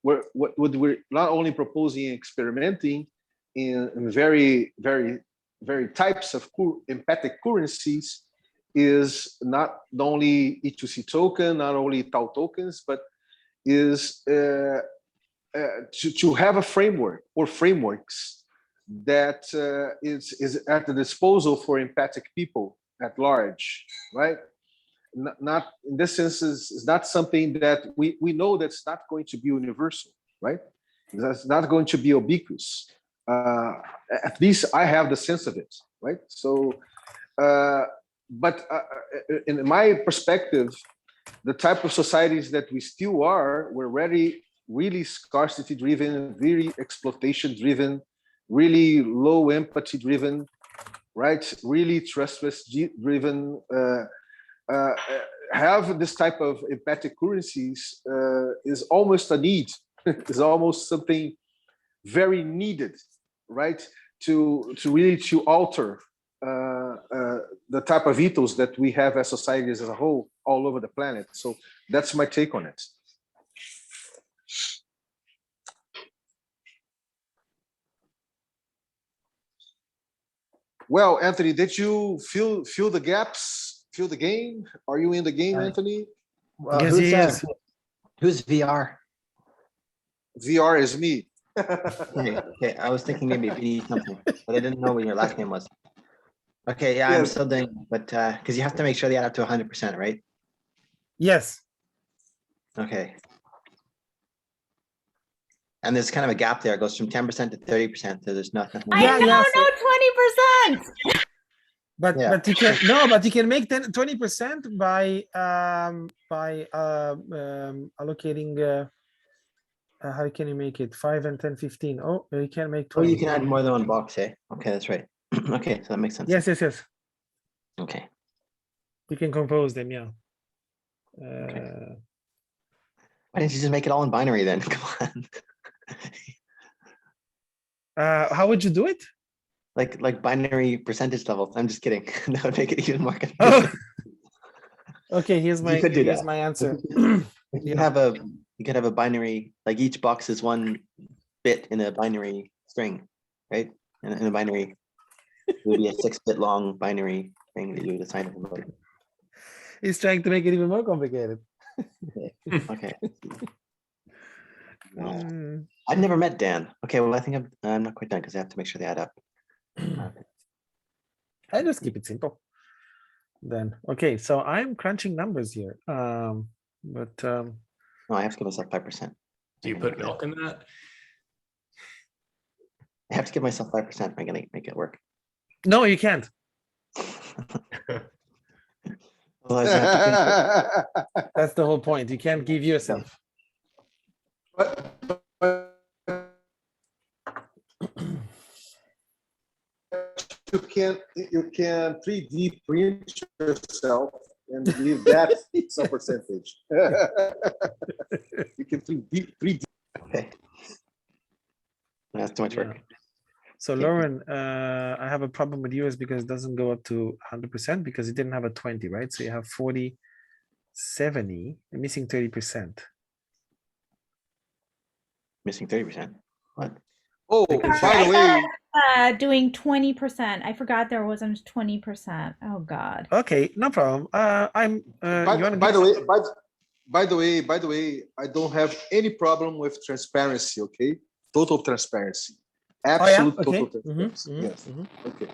not only proposing and experimenting in very, very, very types of empathic currencies is not only E2C token, not only tau tokens, but is to have a framework or frameworks that is at the disposal for empathic people at large, right? Not in this sense is not something that we know that's not going to be universal, right? That's not going to be ubiquitous. At least I have the sense of it, right? So, but in my perspective, the type of societies that we still are, we're really scarcity driven, really exploitation driven, really low empathy driven, right? Really trustless driven. Have this type of empathic currencies is almost a need, is almost something very needed, right? To really to alter the type of ethos that we have as societies as a whole all over the planet. So that's my take on it. Well, Anthony, did you fill the gaps, fill the game? Are you in the game, Anthony? Well, Yes, he is. who's VR? VR is me. Okay, I was thinking maybe V something, but I didn't know what your last name was. Okay, yeah, I'm Yes. still doing, but because you have to make sure they add up to 100%, right? Yes. Okay. And there's kind of a gap there. It goes from 10% to 30%. So there's nothing. I Yeah, know, yeah, no, 20%. But Yeah. but you can no, but you can make 20% by allocating how can you make it 5 and 10, 15? Oh, you can make Oh, 20. you can add more than one box, eh? Okay, that's right. Okay, so that makes sense. Yes, yes, yes. Okay. You can compose them, yeah. Why didn't you just make it all in binary then? Come on. How would you do it? Like binary percentage levels. I'm just kidding. That would make it even more Oh, confusing. okay. Here's my could do here's that. my answer. You could have a binary, like each box is one bit in a binary string, right? In a binary, it would be a 6-bit long binary thing that you would assign to somebody. He's trying to make it even more complicated. Okay. Mm. I've never met Dan. Okay, well, I think I'm not quite done because I have to make sure they add up. I just keep it simple. Then okay, so I'm crunching numbers here. But No, I have to give myself 5%. Do you put milk in that? I have to give myself 5% if I'm gonna make it work. no, you can't. Otherwise, I have to That's the whole point. You can't give yourself. But you can 3D print yourself and leave that some percentage. You can 3D. Okay. That's too much work. So Okay. Lauren, I have a problem with yours because it doesn't go up to 100% because it didn't have a 20, right? So you have 40, 70, you're missing 30%. Missing 30%. What? Oh, Because- by the way, Doing 20%. I forgot there wasn't 20%. Oh God. Okay, no problem. I'm. by the way, I don't have any problem with transparency. Okay, total transparency, absolute Okay. total transparency. Yes. Okay.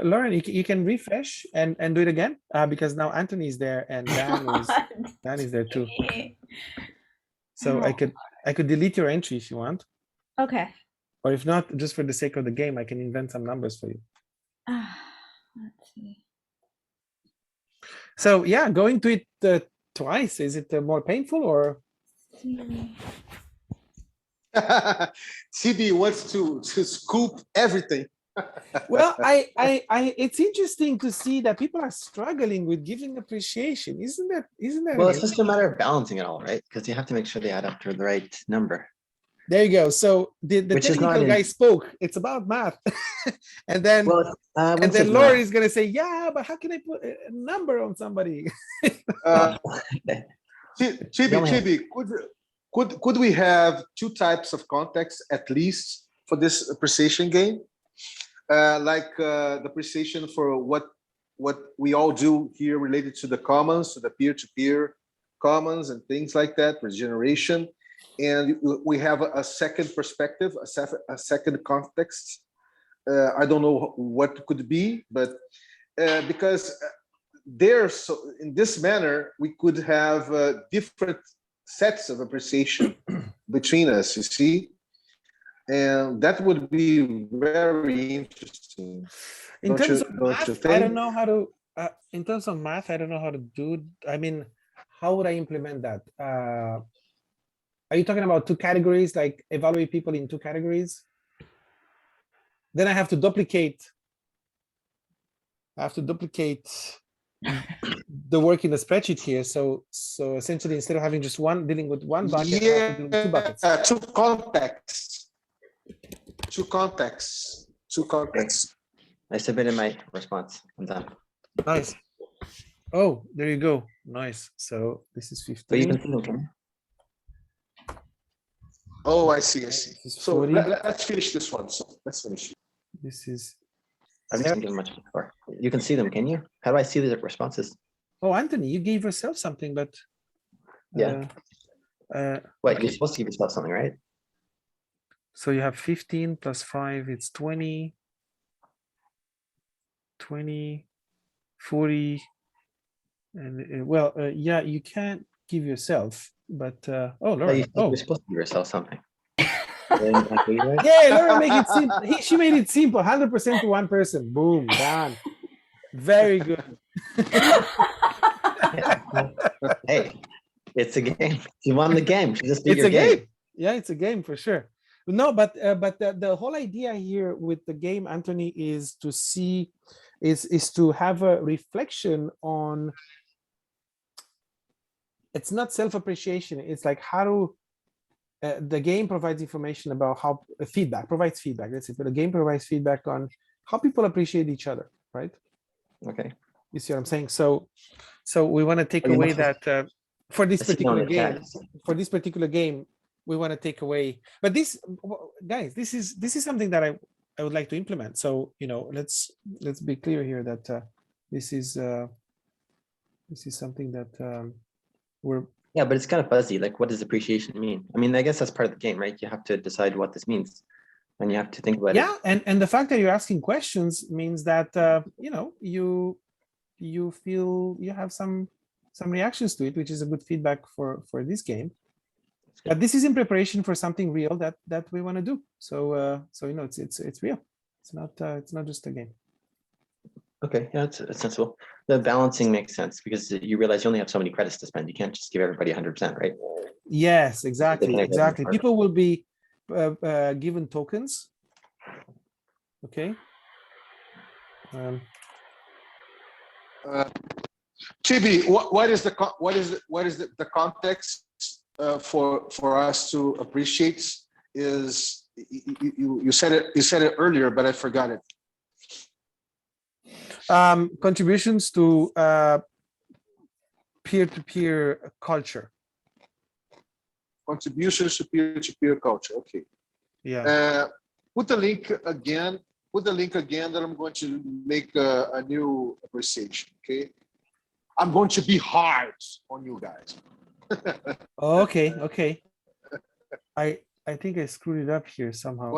Lauren, you can refresh and do it again because now Anthony is there and Dan is there too. So Oh. I could delete your entry if you want, Okay. or if not, just for the sake of the game, I can invent some numbers for you. Let's see. So yeah, going to it twice, is it more painful or? CB wants to scoop everything. Well, it's interesting to see that people are struggling with giving appreciation. Isn't that Well, it's amazing? just a matter of balancing it all, right? Because you have to make sure they add up to the right number. There you go. So the Which is not technical guy in- spoke. It's about math, and then Well, and then Laurie is gonna say, "Yeah, but how can I put a number on somebody?" Chibi, could we have two types of context at least for this appreciation game? The appreciation for what we all do here related to the commons, to the peer-to-peer commons and things like that, regeneration. And we have a second perspective, a second context. I don't know what could be, but because so in this manner, we could have different sets of appreciation between us, you see? And that would be very interesting. In terms of math, I don't know how to. In terms of math, I don't know how to do. I mean, how would I implement that? Are you talking about two categories, like evaluate people in two categories? Then I have to duplicate. I have to duplicate the work in the spreadsheet here. So essentially, instead of having just one dealing with one bucket, I have to deal with two buckets. Two contexts. Two contexts. Two contexts. I submitted my response. I'm done. Nice. Oh, there you go. Nice. So this is 15. But you can see them, can you? Oh, I see. This is So 40. let's finish this one. So let's finish. This is. I've never given much before. You can see them, can you? How do I see the responses? Oh, Anthony, you gave yourself something, but. Yeah. What, okay. you're supposed to give yourself something, right? So you have 15 plus 5, it's 20, 20, 40. And yeah, you can't give yourself, but oh, Laura. You're supposed to give yourself something. Yeah, Laura make it simple. She made it simple, 100% to one person. Boom, done. Very good. Hey, it's a game. You won the game. Just it's a game. Yeah, it's a game for sure. No, but the whole idea here with the game, Anthony, is to see, is to have a reflection on. It's not self-appreciation. It's like how to. The game provides information about how provides feedback. That's it. But the game provides feedback on how people appreciate each other, right? Okay. You see what I'm saying? So we want to take away that for this particular game. For this particular game, we want to take away. But this, guys, this is something that I would like to implement. So let's be clear here that this is something that we're. Yeah, but it's kind of fuzzy. Like, what does appreciation mean? I mean, I guess that's part of the game, right? You have to decide what this means, and you have to think about it. Yeah, and the fact that you're asking questions means that you feel you have some reactions to it, which is a good feedback for this game. But this is in preparation for something real that we want to do. So it's real. It's not just a game. Okay, yeah, it's sensible. The balancing makes sense because you realize you only have so many credits to spend. You can't just give everybody 100%, right? Yes, exactly. People will be given tokens. Okay. Chibi, what is the context for us to appreciate? Is you said it earlier, but I forgot it. Contributions to peer-to-peer culture. Contributions to peer-to-peer culture. Okay. Yeah. Put the link again. That I'm going to make a new appreciation. Okay. I'm going to be hard on you guys. Okay. I think I screwed it up here somehow.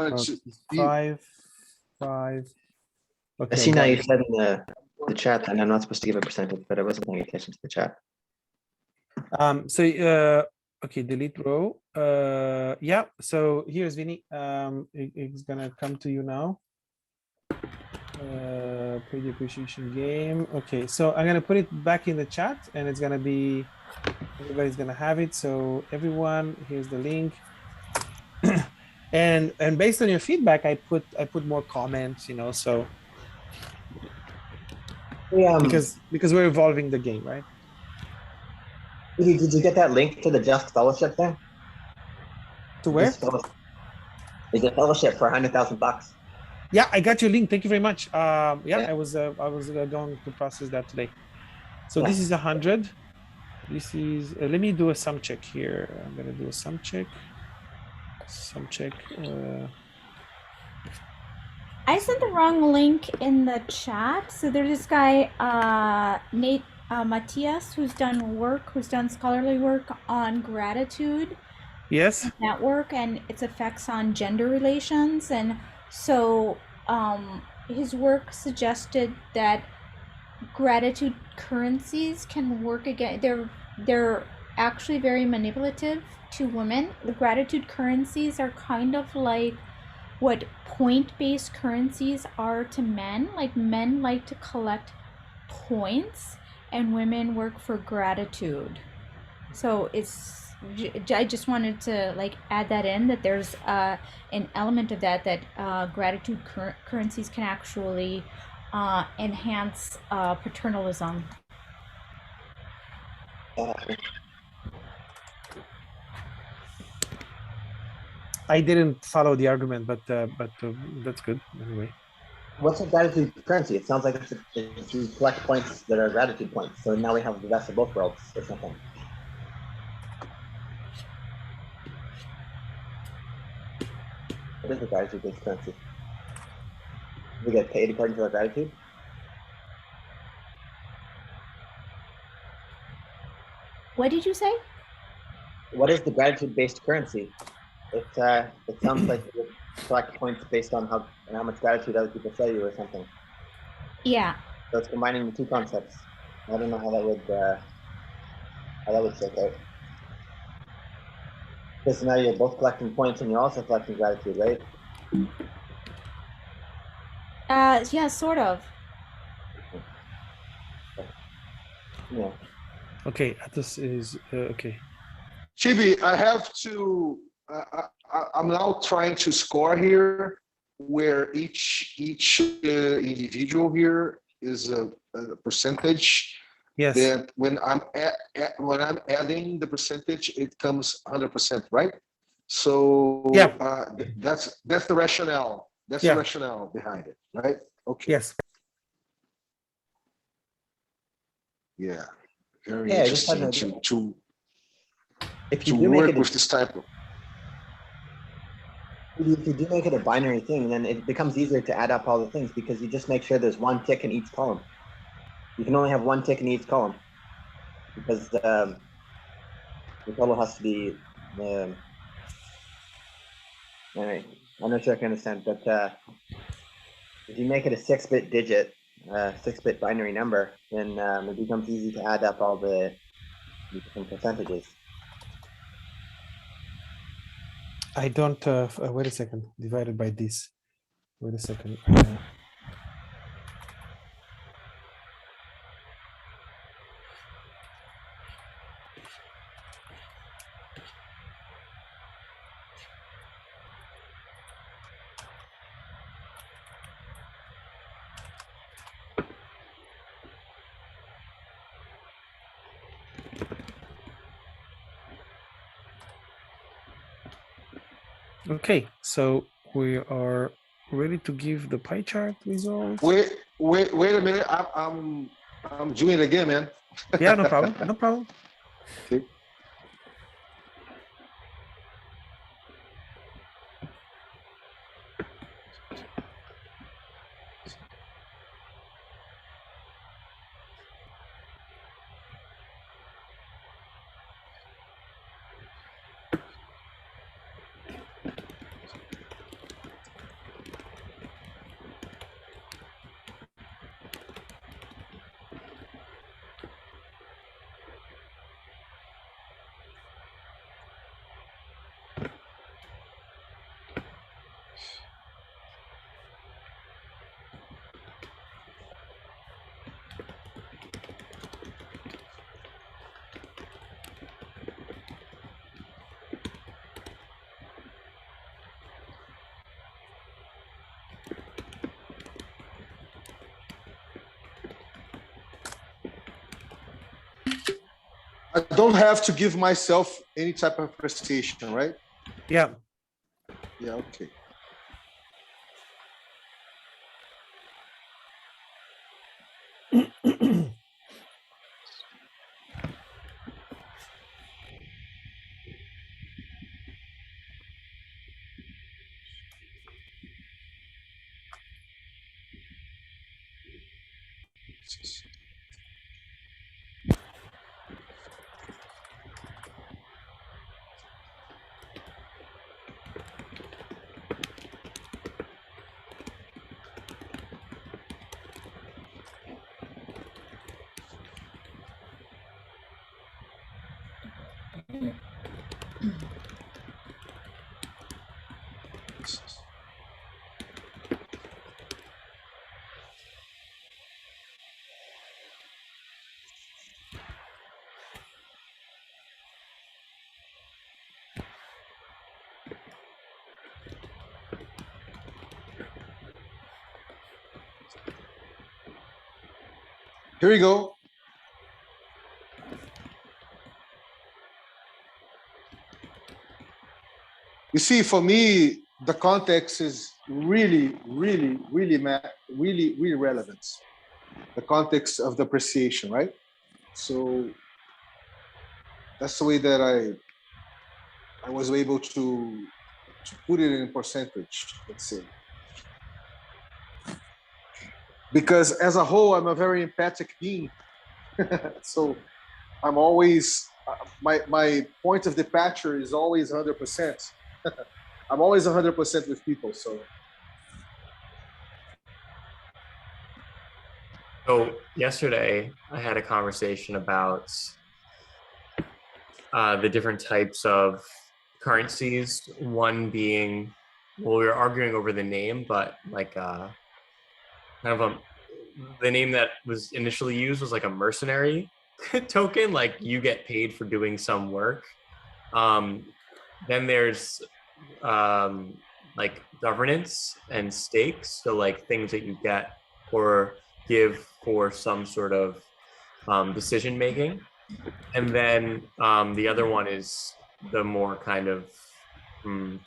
5. Okay, I see now you said in the chat, and I'm not supposed to give a percentage, but I wasn't paying attention to the chat. Okay, delete row. Yeah, so here's Vinny. It's gonna come to you now. Play the appreciation game. Okay, so I'm gonna put it back in the chat, and it's gonna be, everybody's gonna have it. So everyone, here's the link. and based on your feedback, I put more comments, so. Yeah, because we're evolving the game, right? Did you get that link to the Just Fellowship thing? To where? There's a fellowship for $100,000. Yeah, I got your link. Thank you very much. Yeah. I was going to process that today. So This is 100. This is, let me do a sum check here. I'm gonna do a sum check. Sum check. I sent the wrong link in the chat. So there's this guy, Nate Matias, who's done scholarly work on gratitude Yes. network and its effects on gender relations. And so his work suggested that gratitude currencies can work again. They're actually very manipulative to women. The gratitude currencies are kind of like what point-based currencies are to men. Like men like to collect points and women work for gratitude. So I just wanted to like add that in, that there's an element of that gratitude currencies can actually enhance paternalism. I didn't follow the argument, but that's good anyway. What's a gratitude currency? It sounds like it's you collect points that are gratitude points. So now we have the best of both worlds or something. What is a gratitude-based currency? We get paid according to our gratitude? What did you say? What is the gratitude-based currency? It sounds like you collect points based on how much gratitude other people show you or something. Yeah. So it's combining the two concepts. I don't know how that would shake out. Because now you're both collecting points and you're also collecting gratitude, right? Yeah, sort of. Yeah. Okay, this is okay. Chibi, I have to. I'm now trying to score here, where each individual here is a percentage. Yes. That when I'm adding the percentage, it comes 100%, right? So Yeah. That's the rationale. That's the rationale behind it, right? Okay. Yes. Yeah. Very interesting to if you to do make work it with this type of. If you do make it a binary thing, then it becomes easier to add up all the things because you just make sure there's one tick in each column. You can only have one tick in each column because the total has to be. Anyway, I'm not sure I can understand, but if you make it a 6-bit digit, 6-bit binary number, then it becomes easy to add up all the different percentages. I don't. Wait a second. Divided by this. Wait a second. Okay, so we are ready to give the pie chart results. Wait a minute. I'm doing it again, man. Yeah, no problem. No problem. Okay. I don't have to give myself any type of appreciation, right? Yeah. Yeah, okay. Here we go. You see, for me, the context is really, really, really, really relevant. The context of the appreciation, right? So that's the way that I was able to put it in percentage, let's say. Because as a whole, I'm a very empathic being. So I'm always, my point of departure is always 100%. I'm always 100% with people, so. So yesterday I had a conversation about the different types of currencies. One being, well, we were arguing over the name, but like kind of the name that was initially used was like a mercenary token, like you get paid for doing some work. Then there's like governance and stakes, so like things that you get or give for some sort of decision making. And then the other one is the more kind of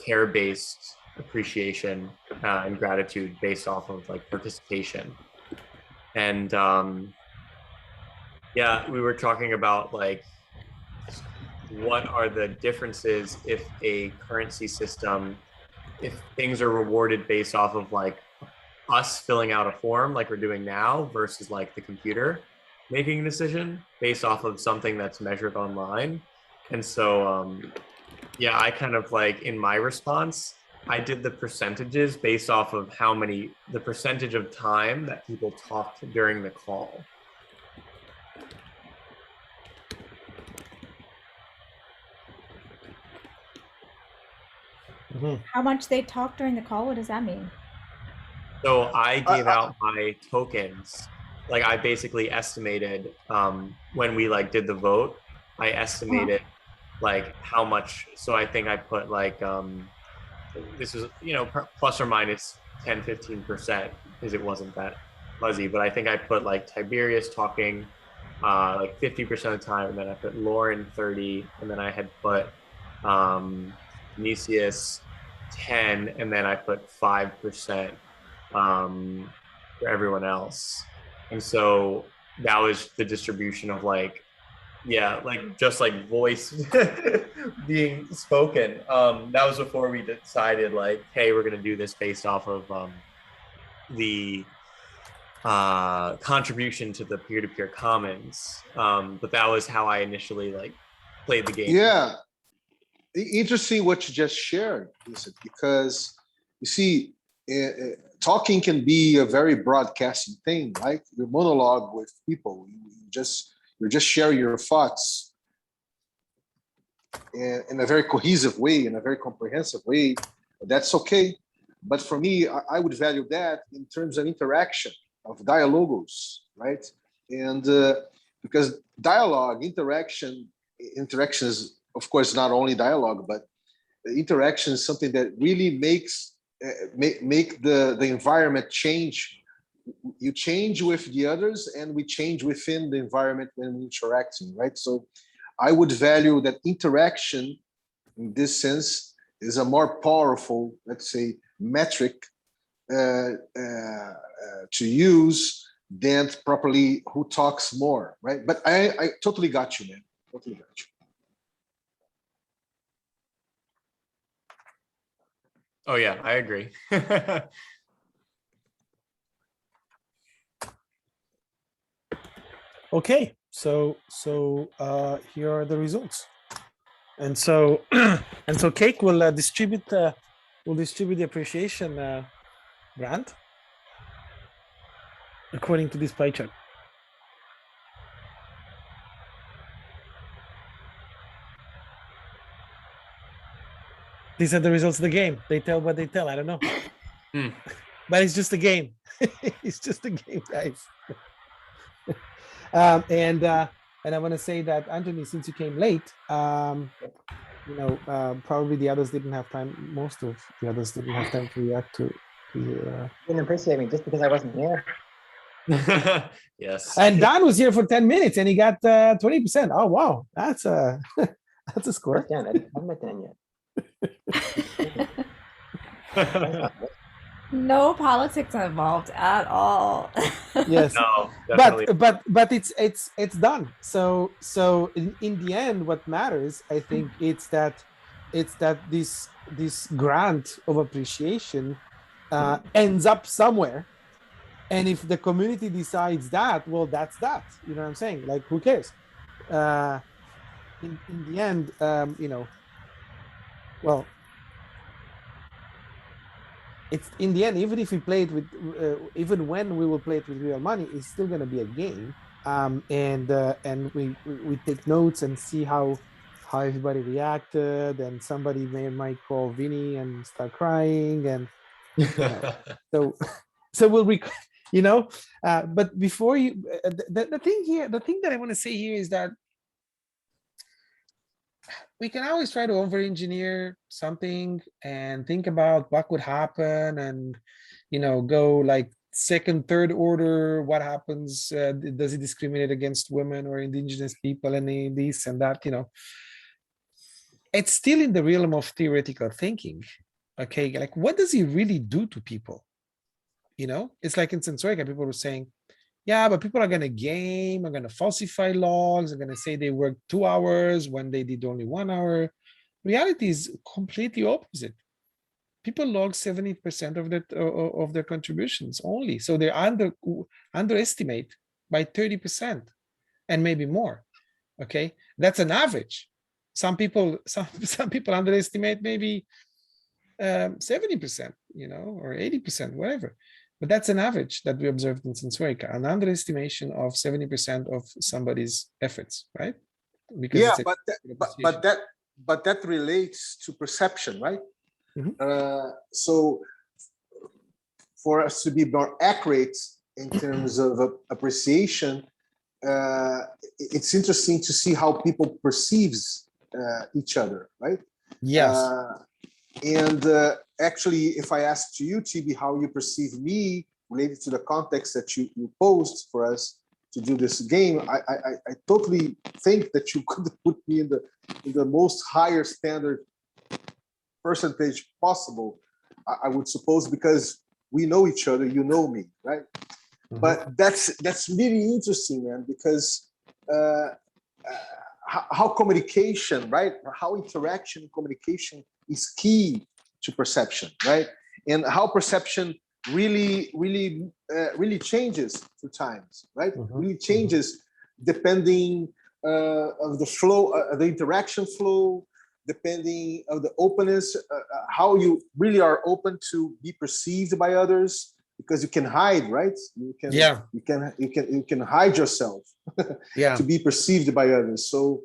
care-based appreciation and gratitude based off of like participation. And yeah, we were talking about like what are the differences if a currency system, if things are rewarded based off of like us filling out a form like we're doing now versus like the computer making a decision based off of something that's measured online. And so yeah, I kind of like in my response, I did the percentages based off of the percentage of time that people talked during the call. How much they talk during the call? What does that mean? So I gave out my tokens. Like I basically estimated when we like did the vote, I estimated like how much. So I think I put like this is, you know, plus or minus 10, 15% because it wasn't that fuzzy. But I think I put like Tiberius talking like 50% of the time, and then I put Lauren 30, and then I had put Nicias 10, and then I put 5% for everyone else. And so that was the distribution of like, yeah, like just like voice being spoken. That was before we decided like, hey, we're gonna do this based off of the contribution to the peer-to-peer commons. But that was how I initially like played the game. Yeah, interesting what you just shared, Lisa, because you see, talking can be a very broadcasting thing, right? Your monologue with people, you're just sharing your thoughts in a very cohesive way, in a very comprehensive way. That's okay. But for me, I would value that in terms of interaction, of dialogos, right? And because dialogue, interaction is, of course, not only dialogue, but interaction is something that really makes make the environment change. You change with the others, and we change within the environment when we're interacting, right? So I would value that interaction in this sense is a more powerful, let's say, metric to use than properly who talks more, right? But I totally got you, man. Totally got you. Oh yeah, I agree. Okay, so here are the results, and so and so Cake will distribute the appreciation grant according to this pie chart. These are the results of the game. They tell what they tell. I don't know, but it's just a game. It's just a game, guys. And I want to say that, Anthony, since you came late, probably the others didn't have time. Most of the others didn't have time to react to. Didn't appreciate me just because I wasn't here. Yes. And Don was here for 10 minutes and he got 20%. Oh wow, that's a that's a score. Dan, I haven't met Dan yet. No politics involved at all. Yes. No, definitely. but it's done. So in the end, what matters, I think, it's that this grant of appreciation ends up somewhere. And if the community decides that, well, that's that. You know what I'm saying? Like, who cares? In the end, well, it's in the end, even if we play it with, even when we will play it with real money, it's still going to be a game. And we take notes and see how everybody reacted, and somebody might call Vinny and start crying, and so we'll but before you, the thing that I want to say here is that we can always try to over-engineer something and think about what could happen, and go like second, third order. What happens? Does it discriminate against women or indigenous people, and this and that? It's still in the realm of theoretical thinking. Okay, like, what does it really do to people? It's like in Sensorica, people were saying, yeah, but people are going to game, are going to falsify logs, are going to say they worked 2 hours when they did only 1 hour. Reality is completely opposite. People log 70% of their contributions only. So they underestimate by 30% and maybe more. Okay, that's an average. Some people underestimate maybe 70%, or 80%, whatever. But that's an average that we observed in Sensorica, an underestimation of 70% of somebody's efforts, right? Because yeah, but that relates to perception, right? So for us to be more accurate in terms of appreciation, it's interesting to see how people perceives each other, right? Yes. And actually, if I ask to you, TB, how you perceive me related to the context that you posed for us to do this game, I totally think that you could put me in the most higher standard percentage possible. I would suppose, because we know each other, you know me, right? Mm-hmm. But that's really interesting, man, because how communication, right? How interaction and communication is key to perception, right? And how perception really changes through times, right? Mm-hmm. Really changes depending of the flow, the interaction flow, depending of the openness, how you really are open to be perceived by others, because you can hide, right? You can hide yourself to be perceived by others. So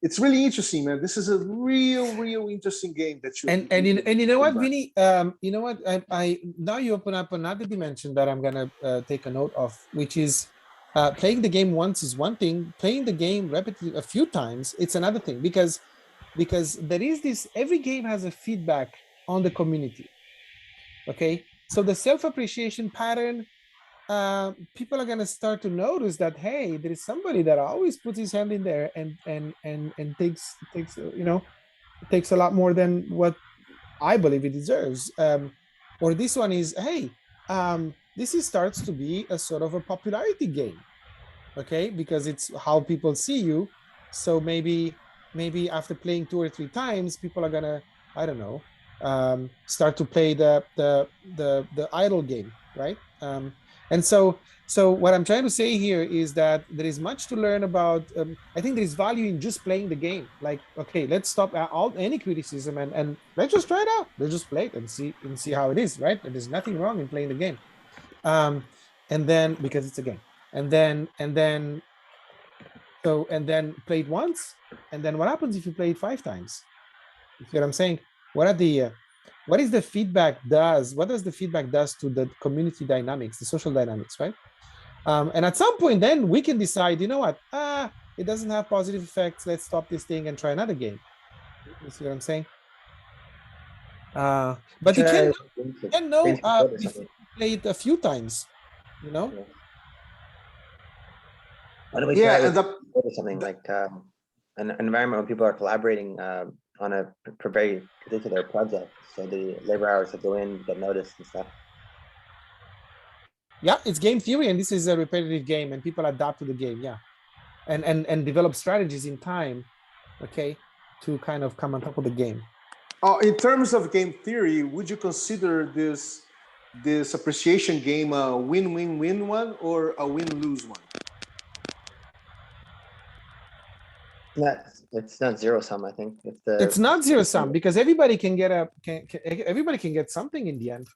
it's really interesting, man. This is a real interesting game that you and you know what, Vinny? You know what? I now you open up another dimension that I'm gonna take a note of, which is playing the game once is one thing. Playing the game repetitive a few times, it's another thing, because there is this. Every game has a feedback on the community. Okay, so the self-appreciation pattern. People are going to start to notice that, hey, there is somebody that always puts his hand in there and takes takes a lot more than what I believe it deserves. Or this one is, hey, this starts to be a sort of a popularity game, okay, because it's how people see you. So maybe after playing 2 or 3 times, people are gonna, I don't know, start to play the idle game, right? And so what I'm trying to say here is that there is much to learn about. I think there is value in just playing the game. Like, okay, let's stop any criticism and let's just try it out. Let's just play it and see how it is, right? And there's nothing wrong in playing the game. And then because it's a game, and then play it once, and then what happens if you play it 5 times? You see what I'm saying? What is the feedback does? What does the feedback does to the community dynamics, the social dynamics, right? And at some point, then we can decide, you know what? It doesn't have positive effects. Let's stop this thing and try another game. You see what I'm saying? But you can know if you play it a few times, you know? Why don't we try with something like an environment where people are collaborating on a very particular project, so the labor hours that go in get noticed and stuff. Yeah, it's game theory, and this is a repetitive game, and people adapt to the game. Yeah, and develop strategies in time, okay, to kind of come on top of the game. In terms of game theory, would you consider this appreciation game a win-win-win one or a win-lose one? It's not zero sum. I think it's not zero sum because everybody can get everybody can get something in the end.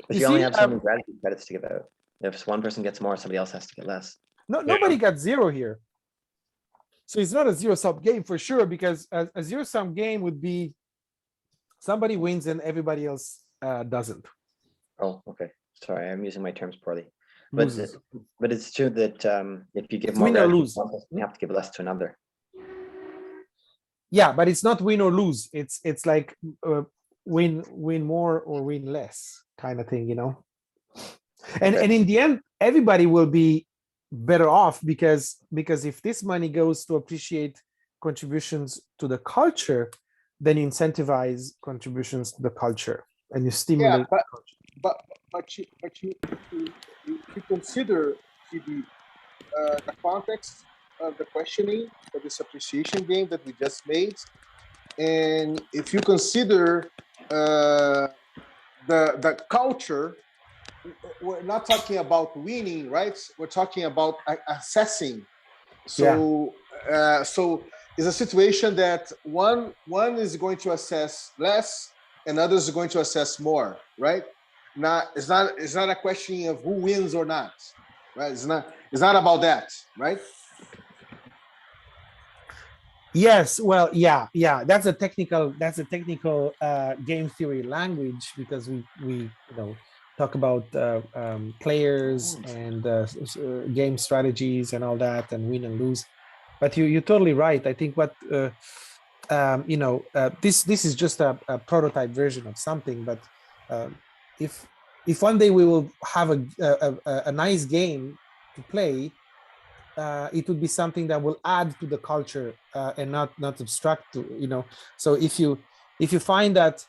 But you only have so many gratitude credits to give out. If one person gets more, somebody else has to get less. Nobody got zero here. So it's not a zero-sum game for sure, because a zero-sum game would be somebody wins and everybody else doesn't. Oh, okay. Sorry, I'm using my terms poorly. But it's true that if you give more gratitude, you have to give less to another. Yeah, but it's not win or lose. It's like win more or win less kind of thing, you know. And in the end, everybody will be better off because if this money goes to appreciate contributions to the culture, then you incentivize contributions to the culture and you stimulate. Yeah, but you consider the context of the questioning for this appreciation game that we just made, and if you consider the culture, we're not talking about winning, right? We're talking about assessing. So so it's a situation that one is going to assess less and others are going to assess more, right? It's not a question of who wins or not, right? It's not about that, right? Yes, well, yeah, that's a technical game theory language, because we talk about players and game strategies and all that, and win and lose. But you're totally right. I think what this is just a prototype version of something. But if one day we will have a nice game to play, it would be something that will add to the culture and not subtract to, so if you find that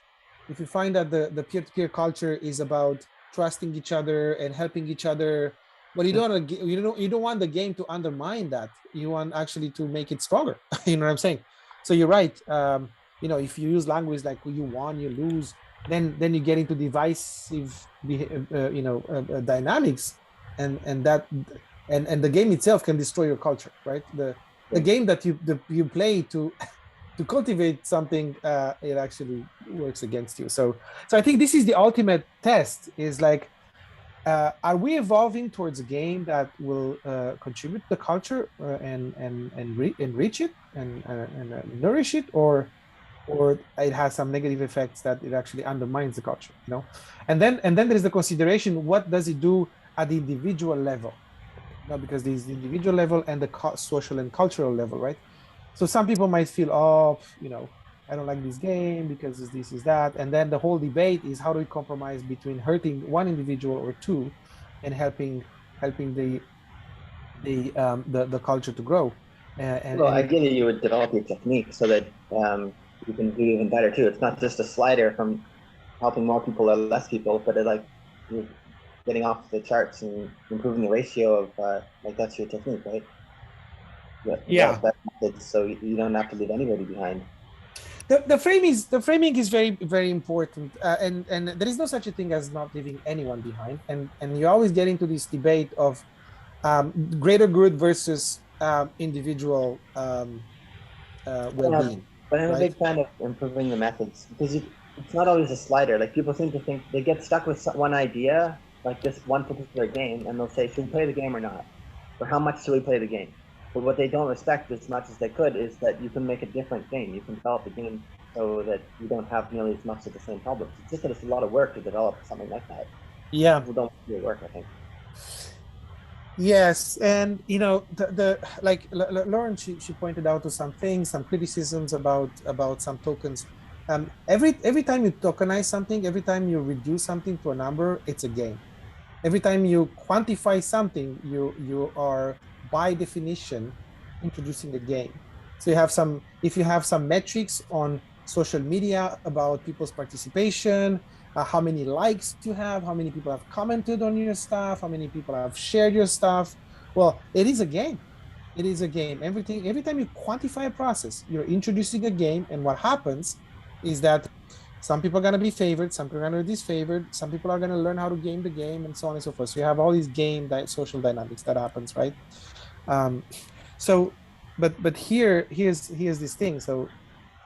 the peer-to-peer culture is about trusting each other and helping each other, but you don't want the game to undermine that. You want actually to make it stronger. You know what I'm saying? So you're right. If you use language like you won, you lose, then you get into divisive dynamics, and that and the game itself can destroy your culture, right? The game that you play to cultivate something, it actually works against you. So I think this is the ultimate test, is like, are we evolving towards a game that will contribute to the culture and enrich it and nourish it, or it has some negative effects that it actually undermines the culture, and then there is the consideration, what does it do at the individual level? Because there's the individual level and the social and cultural level, right? So some people might feel, I don't like this game because this is that, and then the whole debate is, how do we compromise between hurting one individual or two and helping the culture to grow? Ideally, you would develop your technique so that you can do even better too. It's not just a slider from helping more people or less people, but you're getting off the charts and improving the ratio of that's your technique, right? Yeah. So you don't have to leave anybody behind. The framing is very important, and there is no such a thing as not leaving anyone behind, and you always get into this debate of greater good versus individual well-being, But I'm a right? big fan of improving the methods because it's not always a slider. Like people seem to think they get stuck with one idea, like this one particular game, and they'll say, "Should we play the game or not? Or how much should we play the game?" But what they don't respect as much as they could is that you can make a different game. You can develop the game so that you don't have nearly as much of the same problems. It's just that it's a lot of work to develop something like that. Yeah. People don't do the work, I think. Yes, and you know the like Lauren, she pointed out to some things, some criticisms about some tokens. Every time you tokenize something, every time you reduce something to a number, it's a game. Every time you quantify something, you are by definition introducing a game. So you have some, if you have some metrics on social media about people's participation, how many likes you have, how many people have commented on your stuff, how many people have shared your stuff. Well, it is a game. It is a game. Every time you quantify a process, you're introducing a game, and what happens is that some people are going to be favored, some people are going to be disfavored, some people are going to learn how to game the game, and so on and so forth. So you have all these social dynamics that happens, right? So, but here's this thing. So,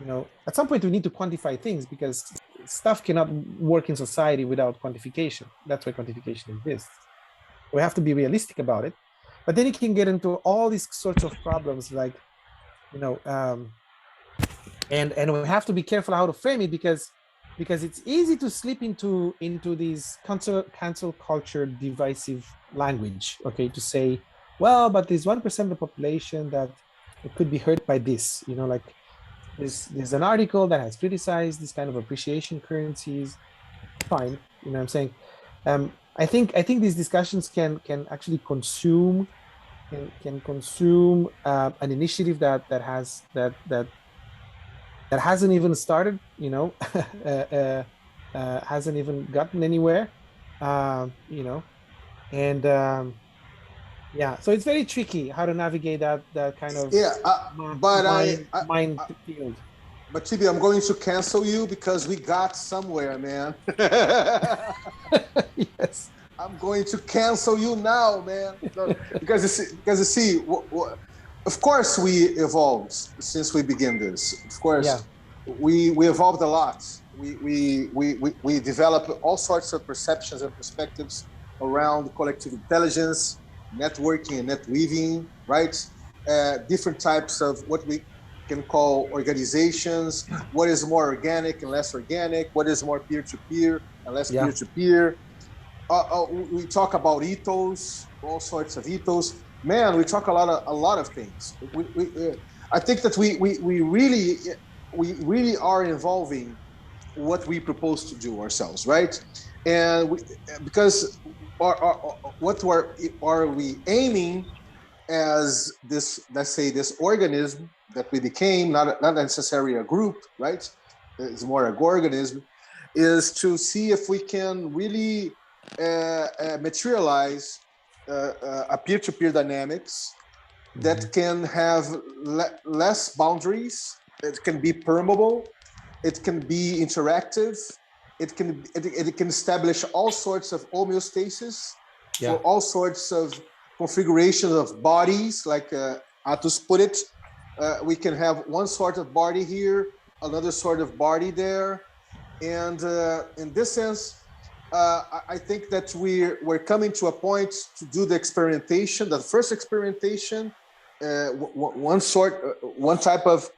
you know, at some point we need to quantify things because stuff cannot work in society without quantification. That's why quantification exists. We have to be realistic about it. But then you can get into all these sorts of problems, like, you know, and we have to be careful how to frame it because it's easy to slip into these cancel culture divisive language. Okay, to say, well, but there's 1% of the population that could be hurt by this. You know, like there's an article that has criticized this kind of appreciation currencies. Fine, you know what I'm saying. I think these discussions can actually consume an initiative that hasn't even started, you know, hasn't even gotten anywhere, you know, and yeah, so it's very tricky how to navigate that kind of mind field. But Tibi, I'm going to cancel you because we got somewhere, man. Yes. I'm going to cancel you now, man. Because you see, of course we evolved since we began this. Of course, yeah. we evolved a lot. We developed all sorts of perceptions and perspectives around collective intelligence, networking and net weaving, right? Different types of what we can call organizations, what is more organic and less organic, what is more peer-to-peer and less peer-to-peer. We talk about ethos, all sorts of ethos. Man, we talk a lot of things. I think that we really are involving what we propose to do ourselves, right? And because what are we aiming as this, let's say, this organism that we became, not necessarily a group, right? It's more an organism, is to see if we can really materialize a peer-to-peer dynamics that can have less boundaries. It can be permeable. It can be interactive. It can establish all sorts of homeostasis for all sorts of configurations of bodies, like Atus put it. We can have one sort of body here, another sort of body there, and in this sense, I think that we're coming to a point to do the experimentation, the first experimentation, one type of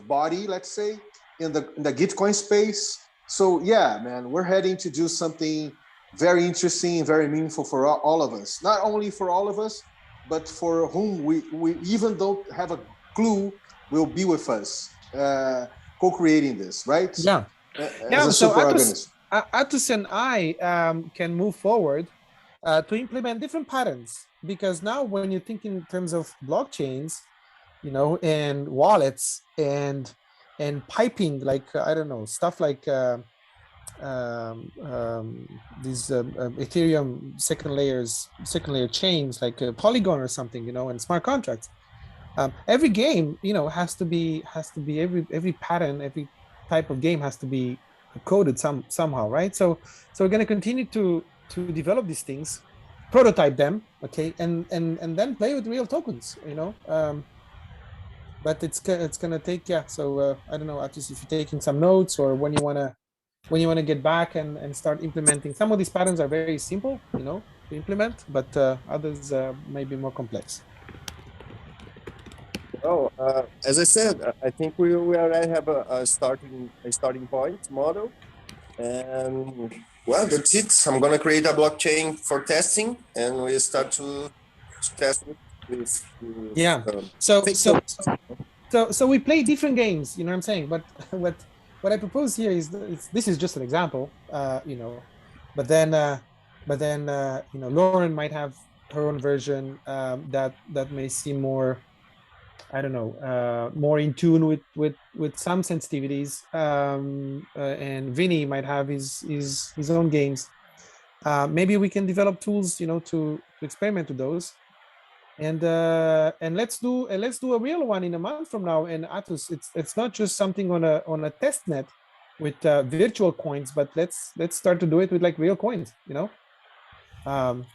body, let's say, in the Gitcoin space. So yeah, man, we're heading to do something very interesting, very meaningful for all of us. Not only for all of us, but for whom we even don't have a clue will be with us, co-creating this, right? Yeah. So Atus and I can move forward to implement different patterns, because now when you think in terms of blockchains, you know, and wallets and piping, like I don't know, stuff like these Ethereum second layer chains, like Polygon or something, you know, and smart contracts. Every game, has to be every pattern, every type of game has to be coded somehow, right? So we're going to continue to develop these things, prototype them, okay, and then play with real tokens, but it's gonna take, yeah. So I don't know, Atis, if you're taking some notes, or when you want to get back and start implementing. Some of these patterns are very simple, to implement, but others may be more complex. Oh, as I said, I think we already have a starting point model, and well, that's it. I'm gonna create a blockchain for testing, and we start to test it with Yeah. So fake so tokens. so we play different games. You know what I'm saying? But what I propose here is this is just an example. But then Lauren might have her own version that may seem more, I don't know, more in tune with some sensitivities. And Vinny might have his own games. Maybe we can develop tools, to experiment with those. And let's do a real one in a month from now. And Atus, it's not just something on a test net with virtual coins, but let's start to do it with like real coins. You know what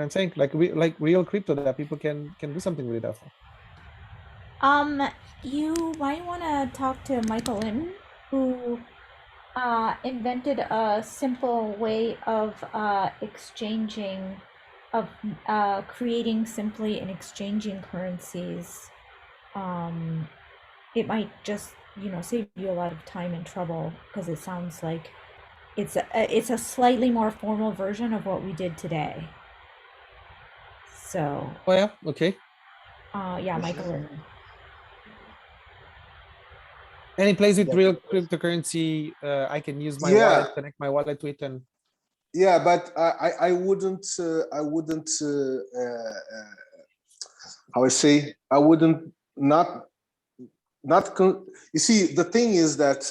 I'm saying? Like real crypto that people can do something with it after. You might want to talk to Michael Linton, who invented a simple way of exchanging, of creating simply and exchanging currencies. It might just, save you a lot of time and trouble, because it sounds like it's a slightly more formal version of what we did today. So, Oh yeah, okay. yeah, Michael Linton. And it plays with real cryptocurrency. I can use my wallet, connect my wallet to it, and yeah, but I wouldn't how I say, I wouldn't not you see, the thing is that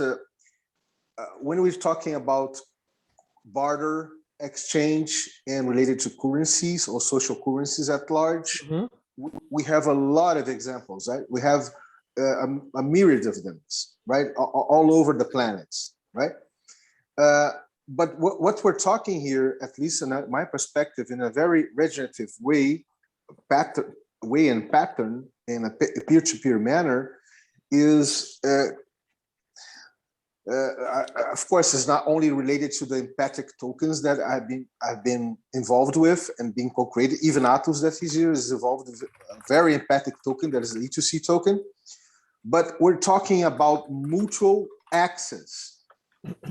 when we're talking about barter exchange and related to currencies or social currencies at large, we have a lot of examples, right? We have a myriad of them, right? All over the planets, right? But what we're talking here, at least in my perspective, in a very regenerative way, pattern in a peer-to-peer manner, is of course, it's not only related to the empathic tokens that I've been involved with and being co-created. Even Atos that he's here is involved with a very empathic token that is the E2C token. But we're talking about mutual access.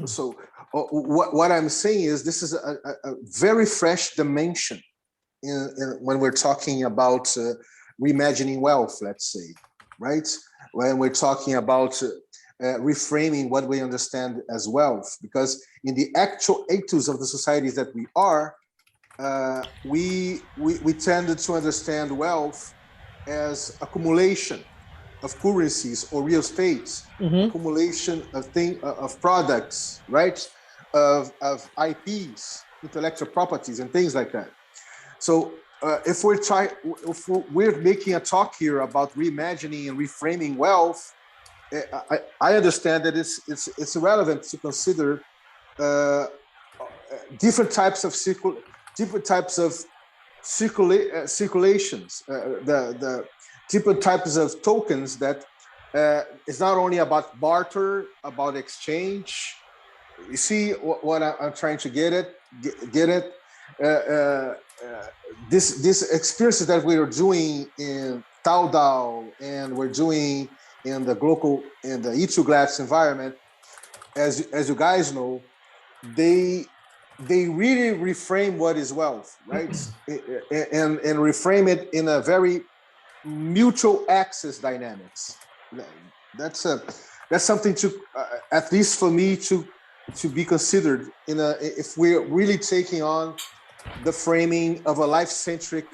So what I'm saying is this is a very fresh dimension when we're talking about reimagining wealth, let's say, right? When we're talking about reframing what we understand as wealth, because in the actual ethos of the societies that we are, we tended to understand wealth as accumulation of currencies or real estate, accumulation of products, right? Of IPs, intellectual properties, and things like that. So if we're making a talk here about reimagining and reframing wealth, I understand that it's relevant to consider different types of circulations, the different types of tokens that it's not only about barter, about exchange. You see what I'm trying to get at? This experiences that we are doing in Taodao and we're doing in the global, in the E2GLADS environment, as you guys know, they really reframe what is wealth, right? and reframe it in a very mutual access dynamics. That's something to at least for me to be considered if we're really taking on the framing of a life-centric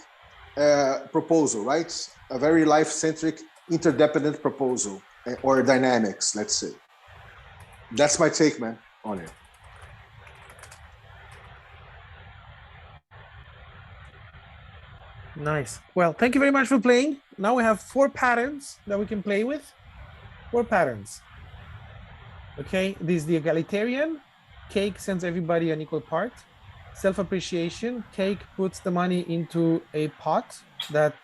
proposal, right? A very life-centric interdependent proposal or dynamics, let's say. That's my take, man, on it. Nice. Well, thank you very much for playing. now we have 4 patterns that we can play with. 4 patterns. Okay, this is the egalitarian. Cake sends everybody an equal part. Self-appreciation. Cake puts the money into a pot that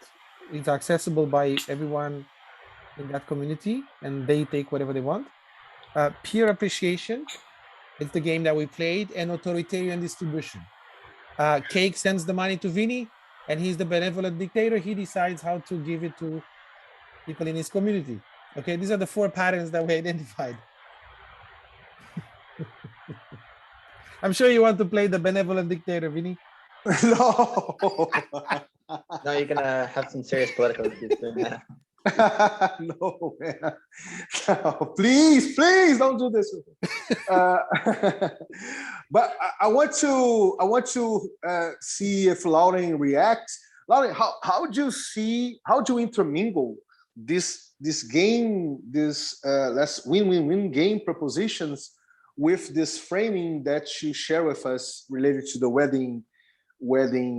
is accessible by everyone in that community, and they take whatever they want. Peer appreciation. It's the game that we played, and authoritarian distribution. Cake sends the money to Vinny, and he's the benevolent dictator. He decides how to give it to people in his community. Okay, these are the 4 patterns that we identified. I'm sure you want to play the benevolent dictator, Vinny. No. No, you're gonna have some serious political issues doing that. No, man. No, please don't do this. But I want to see if Lauren reacts. Lauren, how do you intermingle this game, this less win-win-win game propositions with this framing that you share with us related to the wedding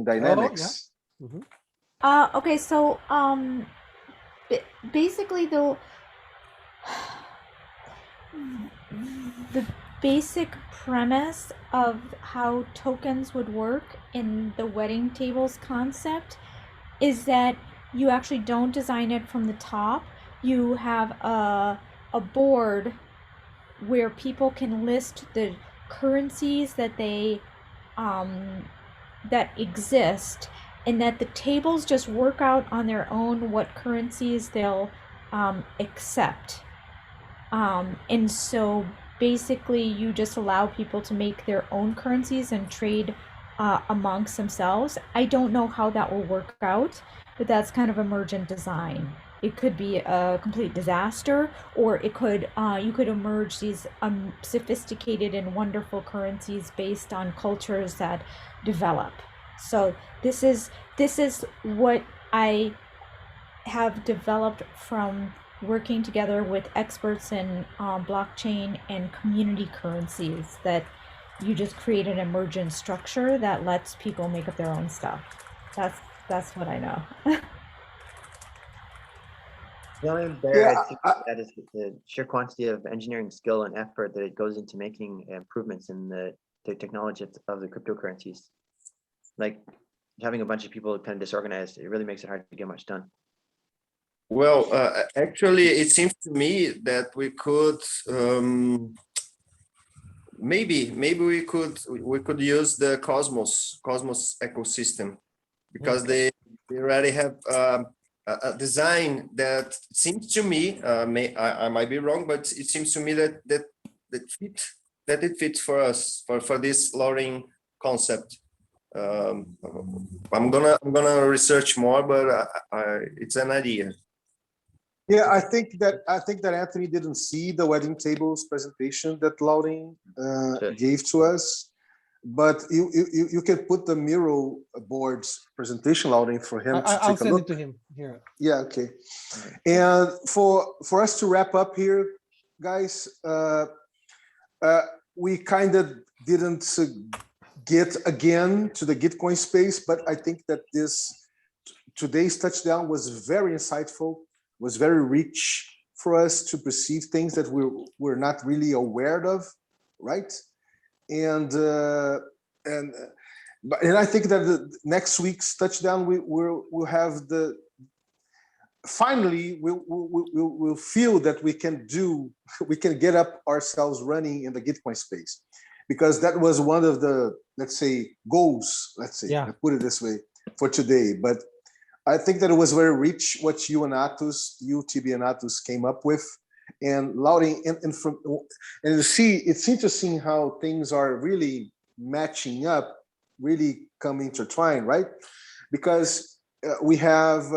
dynamics? Oh, yeah. Mm-hmm. Okay, so basically the basic premise of how tokens would work in the wedding tables concept is that you actually don't design it from the top. You have a board where people can list the currencies that they that exist, and that the tables just work out on their own what currencies they'll accept. And so basically you just allow people to make their own currencies and trade amongst themselves. I don't know how that will work out, but that's kind of emergent design. It could be a complete disaster, or it could you could emerge these sophisticated and wonderful currencies based on cultures that develop. So this is what I have developed from working together with experts in blockchain and community currencies, that you just create an emergent structure that lets people make up their own stuff. That's what I know. The only barrier I think that is the sheer quantity of engineering skill and effort that it goes into making improvements in the technology of the cryptocurrencies. Like having a bunch of people kind of disorganized, it really makes it hard to get much done. Well, actually, it seems to me that we could maybe we could use the Cosmos ecosystem, because they already have a design that seems to me, I might be wrong, but it seems to me that it fits for us for this Lauren concept. I'm gonna research more, but it's an idea. Yeah, I think that Anthony didn't see the wedding tables presentation that Lauren gave to us, but you can put the Miro board's presentation, Lauren, for him to take a look. I'll send it to him here. Yeah, okay. And for us to wrap up here, guys, we kind of didn't get again to the Gitcoin space, but I think that today's touchdown was very insightful, was very rich for us to perceive things that we're not really aware of, right? And I think that the next week's touchdown we'll have finally we'll feel that we can get up ourselves running in the Gitcoin space, because that was one of the, let's say, goals, I put it this way, for today. But I think that it was very rich what you, TB and Atus came up with. And Lauren, and you see, it's interesting how things are really matching up, really come intertwined, right? Because we have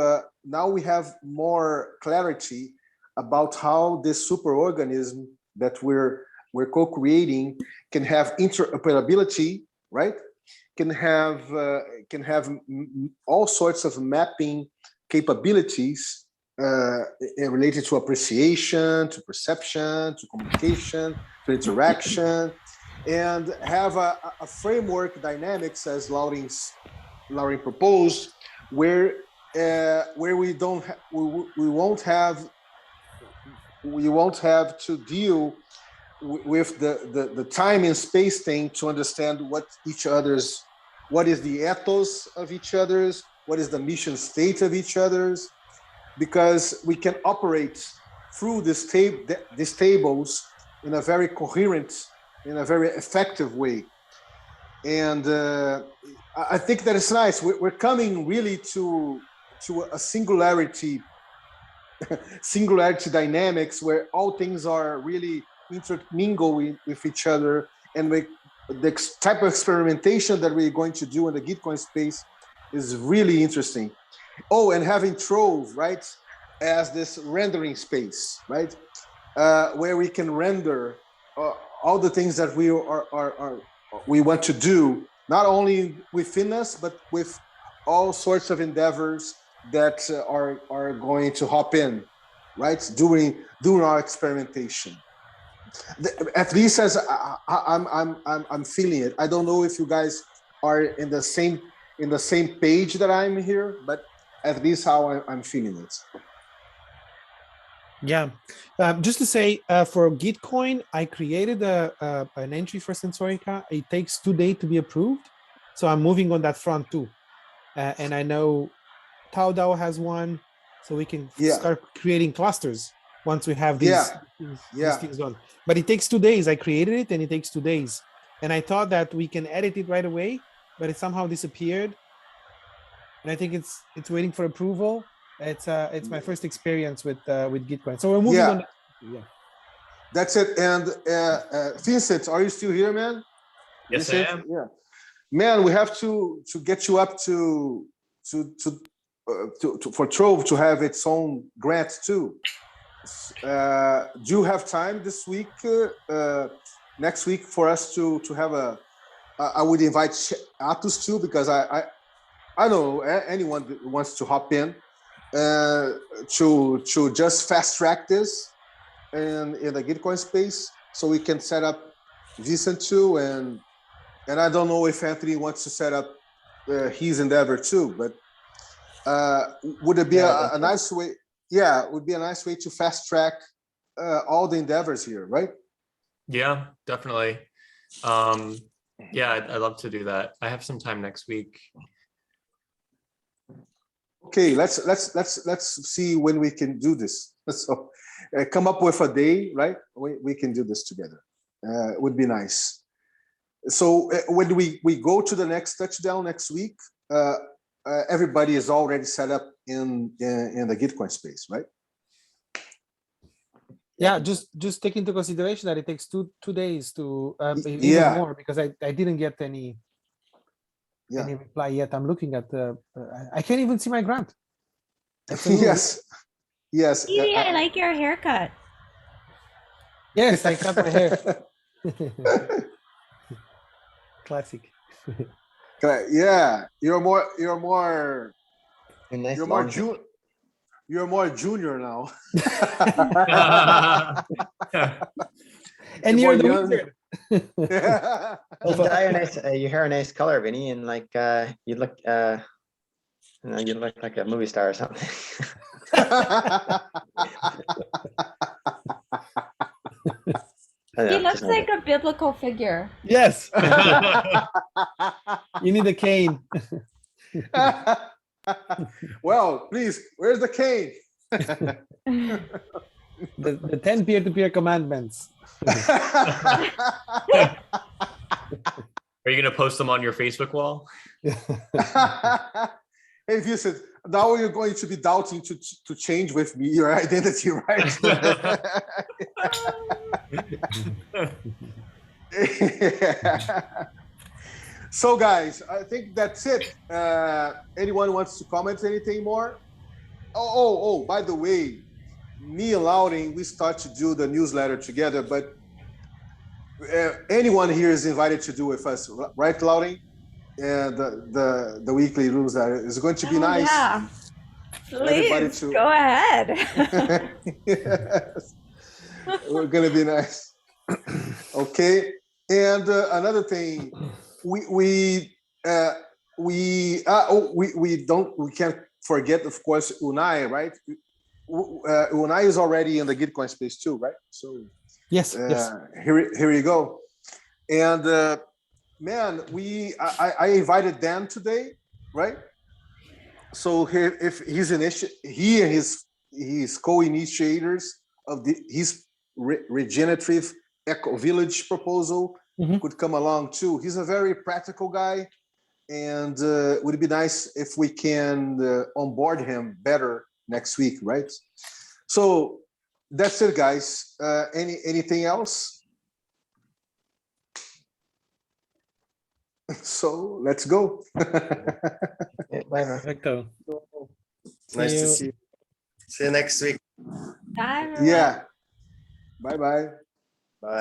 now we have more clarity about how this superorganism that we're co-creating can have interoperability, right? Can have all sorts of mapping capabilities related to appreciation, to perception, to communication, to interaction, and have a framework dynamics, as Lauren proposed, where where we don't we won't have to deal with the time and space thing to understand what is the ethos of each other's, what is the mission state of each other's, because we can operate through these tables in a very coherent, in a very effective way. And I think that it's nice. We're coming really to a singularity dynamics where all things are really intermingled with each other, and the type of experimentation that we're going to do in the Gitcoin space is really interesting. Oh, and having Trove, right, as this rendering space, right, where we can render all the things that we want to do, not only within us, but with all sorts of endeavors that are going to hop in, right, during our experimentation. At least as I'm feeling it. I don't know if you guys are in the same page that I'm here, but at least how I'm feeling it. Yeah, just to say, for Gitcoin, I created an entry for Sensorica. It takes 2 days to be approved, so I'm moving on that front too. And I know TauDAO has one, so we can start creating clusters once we have these things on. But it takes 2 days. I created it, and it takes 2 days. And I thought that we can edit it right away, but it somehow disappeared. And I think it's waiting for approval. It's my first experience with Gitcoin. So we're moving on. Yeah, that's it. And Vincent, are you still here, man? Yes, Vincent? I am. Yeah, man, we have to get you up for Trove to have its own grant too. Do you have time this week, next week, for us to have a? I would invite Atus too, because I know anyone that wants to hop in to just fast track this in the Gitcoin space, so we can set up Vicent too, and I don't know if Anthony wants to set up his endeavor too, but would it be a nice way? Yeah, it would be a nice way to fast track all the endeavors here, right? Yeah, definitely. Yeah, I'd love to do that. I have some time next week. Okay, let's see when we can do this. So come up with a day, right? We can do this together. It would be nice. So when we go to the next touchdown next week, everybody is already set up in the Gitcoin space, right? Yeah, just take into consideration that it takes two days to even more, because I didn't get any reply yet. I'm looking at I can't even see my grant. Yes. Stevie, I like your haircut. Yes, I cut my hair. Classic. Yeah, you're more junior now. And you're the wizard. You dye your hair a nice color, Vinny, and like you look you look like a movie star or something. He looks like a biblical figure. Yes. You need a cane. Well, please, where's the cane? The 10 peer-to-peer commandments. Are you going to post them on your Facebook wall? Hey, Vincent, now you're going to be doubting to change with me your identity, right? So, guys, I think that's it. Anyone wants to comment anything more? Oh, by the way, me and Louding, we start to do the newsletter together, but anyone here is invited to do with us, right, Louding? And the weekly newsletter is going to be nice. Yeah, please go ahead. Yes. We're going to be nice. Okay, and another thing, we can't forget, of course, Unai, right? Unai is already in the Gitcoin space too, right? So Yes, yes. here you go. And man, I invited Dan today, right? So if he and his co-initiators of his regenerative eco village proposal could come along too. He's a very practical guy, and it would be nice if we can onboard him better next week, right? So that's it, guys. Anything else? So let's go. Perfecto. Nice to you. see you. See you next week. Bye, everyone. Yeah. Bye-bye.